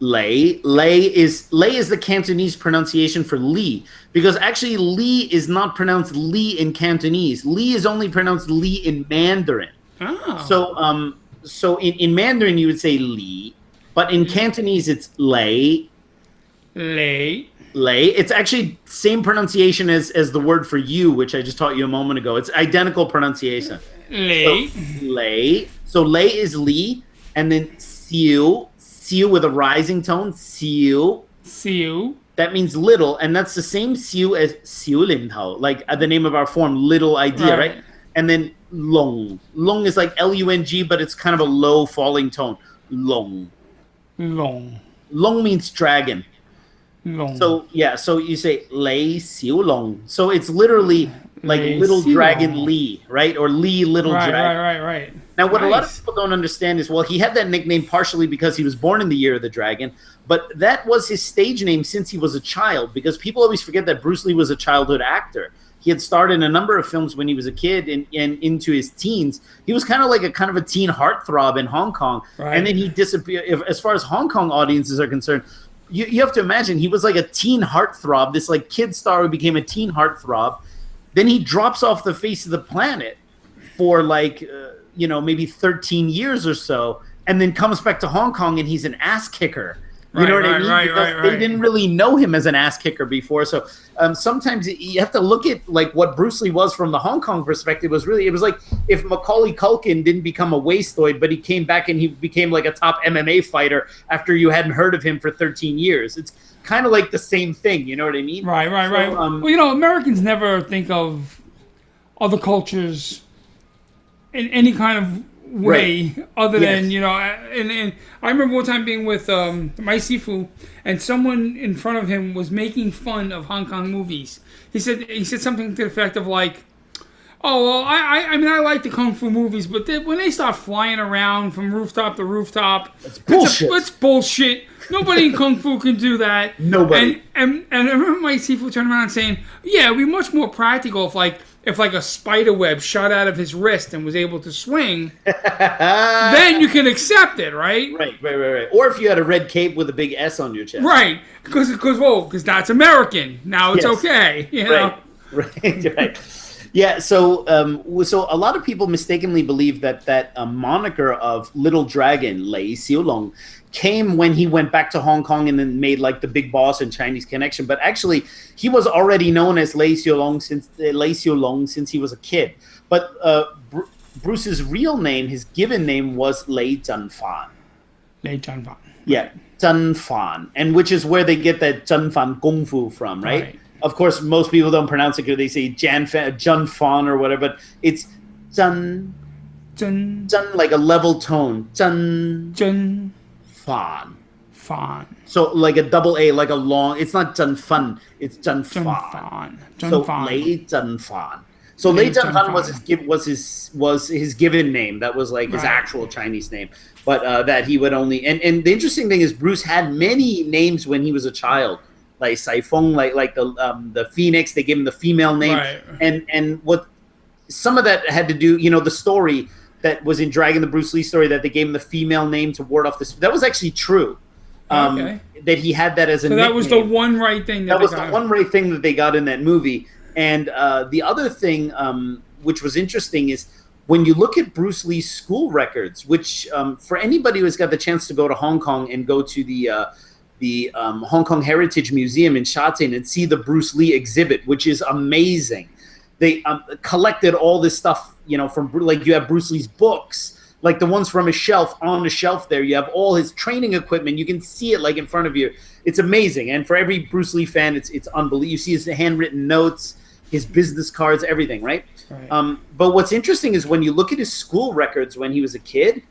Speaker 2: Lei is the Cantonese pronunciation for Lee, because actually Lee is not pronounced Lee in Cantonese. Lee is only pronounced Lee in Mandarin.
Speaker 1: Oh.
Speaker 2: So in Mandarin you would say Lee, but in Cantonese it's Lei.
Speaker 1: Lei.
Speaker 2: It's actually same pronunciation as the word for you, which I just taught you a moment ago. It's identical pronunciation.
Speaker 1: Lei.
Speaker 2: So Lei is Lee, and then Xiu with a rising tone, Xiu. That means little, and that's the same Xiu as Xiu Lim Tao, like the name of our form, little idea, right? And then Long. Long is like Lung, but it's kind of a low falling tone. Long means dragon.
Speaker 1: Long.
Speaker 2: So you say Lei Xiu Long. So it's literally like Lei little Xiu dragon Long. Lee, right? Or Lee little dragon.
Speaker 1: Right.
Speaker 2: Now, what a lot of people don't understand is, well, he had that nickname partially because he was born in the year of the dragon, but that was his stage name since he was a child, because people always forget that Bruce Lee was a childhood actor. He had starred in a number of films when he was a kid and into his teens. He was kind of a teen heartthrob in Hong Kong, and then he disappeared. As far as Hong Kong audiences are concerned, you have to imagine he was like a teen heartthrob, this like kid star who became a teen heartthrob. Then he drops off the face of the planet for like maybe 13 years or so, and then comes back to Hong Kong and he's an ass kicker. You know what I
Speaker 1: Right,
Speaker 2: mean?
Speaker 1: right,
Speaker 2: Because
Speaker 1: right,
Speaker 2: they
Speaker 1: right.
Speaker 2: didn't really know him as an ass kicker before. So sometimes you have to look at like what Bruce Lee was from the Hong Kong perspective. It was like if Macaulay Culkin didn't become a wastoid, but he came back and he became like a top MMA fighter after you hadn't heard of him for 13 years. It's kind of like the same thing. You know what I mean?
Speaker 1: Right, right, right.
Speaker 2: So,
Speaker 1: Well, you know, Americans never think of other cultures in any kind of way other
Speaker 2: Yes.
Speaker 1: than, you know, and I remember one time being with my Sifu, and someone in front of him was making fun of Hong Kong movies. He said something to the effect of like, "Oh well, I mean I like the kung fu movies, but when they start flying around from rooftop to rooftop,
Speaker 2: It's bullshit.
Speaker 1: It's bullshit. Nobody in kung fu can do that.
Speaker 2: Nobody.
Speaker 1: And I remember my Sifu turned around saying, "Yeah, it'd be much more practical if like a spider web shot out of his wrist and was able to swing, then you can accept it, right?
Speaker 2: Right. Or if you had a red cape with a big S on your chest.
Speaker 1: Right, because that's American. Now it's
Speaker 2: Yes.
Speaker 1: okay, you know."
Speaker 2: Right. Yeah, so a lot of people mistakenly believe that moniker of Little Dragon, Lei Xiaolong, came when he went back to Hong Kong and then made like the Big Boss and Chinese Connection. But actually, he was already known as Lei Xiaolong since he was a kid. But Bruce's real name, his given name, was Lei Zhenfan.
Speaker 1: Lei Zhenfan.
Speaker 2: Yeah, Zhenfan, and which is where they get that Zhenfan Kung Fu from, right? Of course, most people don't pronounce it because they say Zhenfan or whatever, but it's Zhen, like a level tone. Zhenfan. So like a double A, like a long. It's not Zhenfan. It's Zhenfan. So Lei Zhenfan. So Lei Zhenfan was his given name. That was like his actual Chinese name. But that he would only and the interesting thing is Bruce had many names when he was a child. Like Saifeng, like the Phoenix, they gave him the female name, and what some of that had to do, you know, the story that was in Dragon, the Bruce Lee story, that they gave him the female name to ward off this. That was actually true. That he had that as a nickname.
Speaker 1: That was the one right thing.
Speaker 2: That was the one right thing that they got in that movie. And the other thing, which was interesting, is when you look at Bruce Lee's school records, which for anybody who's got the chance to go to Hong Kong and go to the Hong Kong Heritage Museum in Sha Tin and see the Bruce Lee exhibit, which is amazing. They collected all this stuff, you know, from like you have Bruce Lee's books, like the ones from his shelf on the shelf there. You have all his training equipment. You can see it like in front of you. It's amazing. And for every Bruce Lee fan, it's unbelievable. You see his handwritten notes, his business cards, everything, right? But what's interesting is when you look at his school records when he was a kid,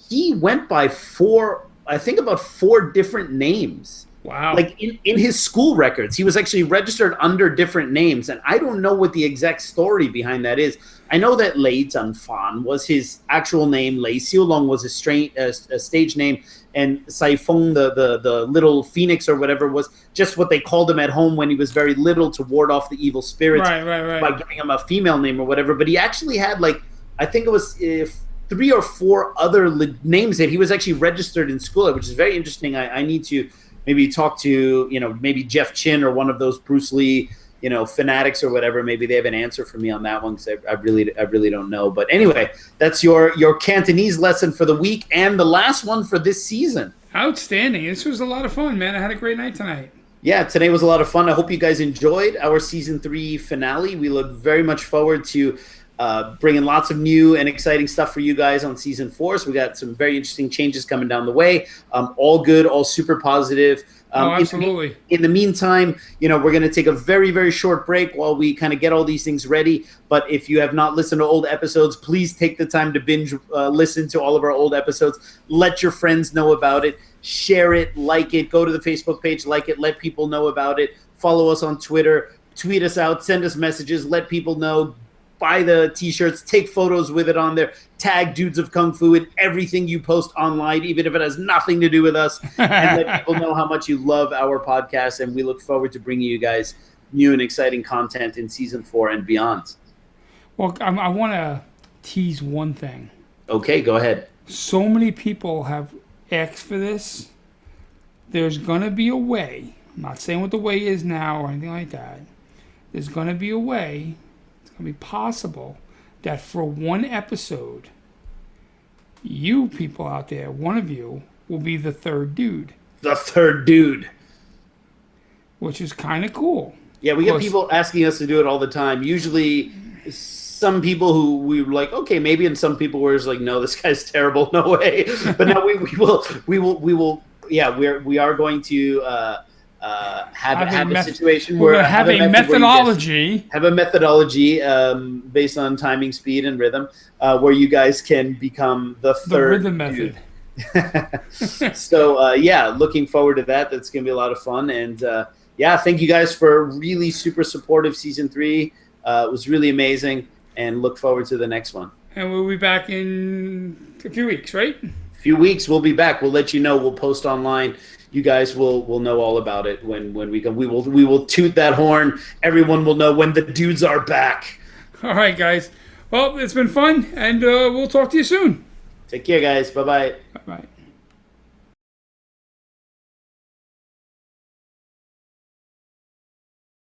Speaker 2: he went by about four different names.
Speaker 1: Wow.
Speaker 2: Like in his school records, he was actually registered under different names. And I don't know what the exact story behind that is. I know that Lei Zhenfan was his actual name. Lei Xiaolong was a stage name. And Saifeng, the little Phoenix or whatever, was just what they called him at home when he was very little to ward off the evil spirits by giving him a female name or whatever. But he actually had I think it was 3 or 4 other names that he was actually registered in school, which is very interesting. I need to maybe talk to, you know, maybe Jeff Chin or one of those Bruce Lee, you know, fanatics or whatever. Maybe they have an answer for me on that one, because I really don't know. But anyway, that's your Cantonese lesson for the week and the last one for this season.
Speaker 1: Outstanding. This was a lot of fun, man. I had a great night tonight.
Speaker 2: Yeah, today was a lot of fun. I hope you guys enjoyed our season 3 finale. We look very much forward to bringing lots of new and exciting stuff for you guys on season 4. So we got some very interesting changes coming down the way. All good, all super positive.
Speaker 1: Absolutely.
Speaker 2: In the meantime, you know, we're going to take a very, very short break while we kind of get all these things ready. But if you have not listened to old episodes, please take the time to binge listen to all of our old episodes. Let your friends know about it. Share it, like it. Go to the Facebook page, like it. Let people know about it. Follow us on Twitter. Tweet us out. Send us messages. Let people know. Buy the t-shirts, take photos with it on there, tag Dudes of Kung Fu in everything you post online, even if it has nothing to do with us, and let people know how much you love our podcast. And we look forward to bringing you guys new and exciting content in season 4 and beyond.
Speaker 1: Well, I want to tease one thing.
Speaker 2: Okay, go ahead.
Speaker 1: So many people have asked for this. There's going to be a way. I'm not saying what the way is now or anything like that. There's going to be a way. It's going to be possible that for one episode, you people out there, one of you, will be the third dude.
Speaker 2: the third dude.
Speaker 1: Which is kind of cool.
Speaker 2: Yeah, we get people asking us to do it all the time. Usually, some people who we were like, okay, maybe, and some people were just like, no, this guy's terrible, no way. But now we will. Yeah, we are going to have a situation where
Speaker 1: have a methodology.
Speaker 2: Have a methodology based on timing, speed, and rhythm, where you guys can become the third
Speaker 1: rhythm method.
Speaker 2: So yeah, looking forward to that. That's going to be a lot of fun. And yeah, thank you guys for really super supportive season 3. It was really amazing, and look forward to the next one.
Speaker 1: And we'll be back in a few weeks, right?
Speaker 2: A few weeks, we'll be back. We'll let you know. We'll post online. You guys will know all about it when we go. We will toot that horn. Everyone will know when the dudes are back.
Speaker 1: All right, guys. Well, it's been fun, and we'll talk to you soon.
Speaker 2: Take care, guys. Bye-bye.
Speaker 1: Bye-bye.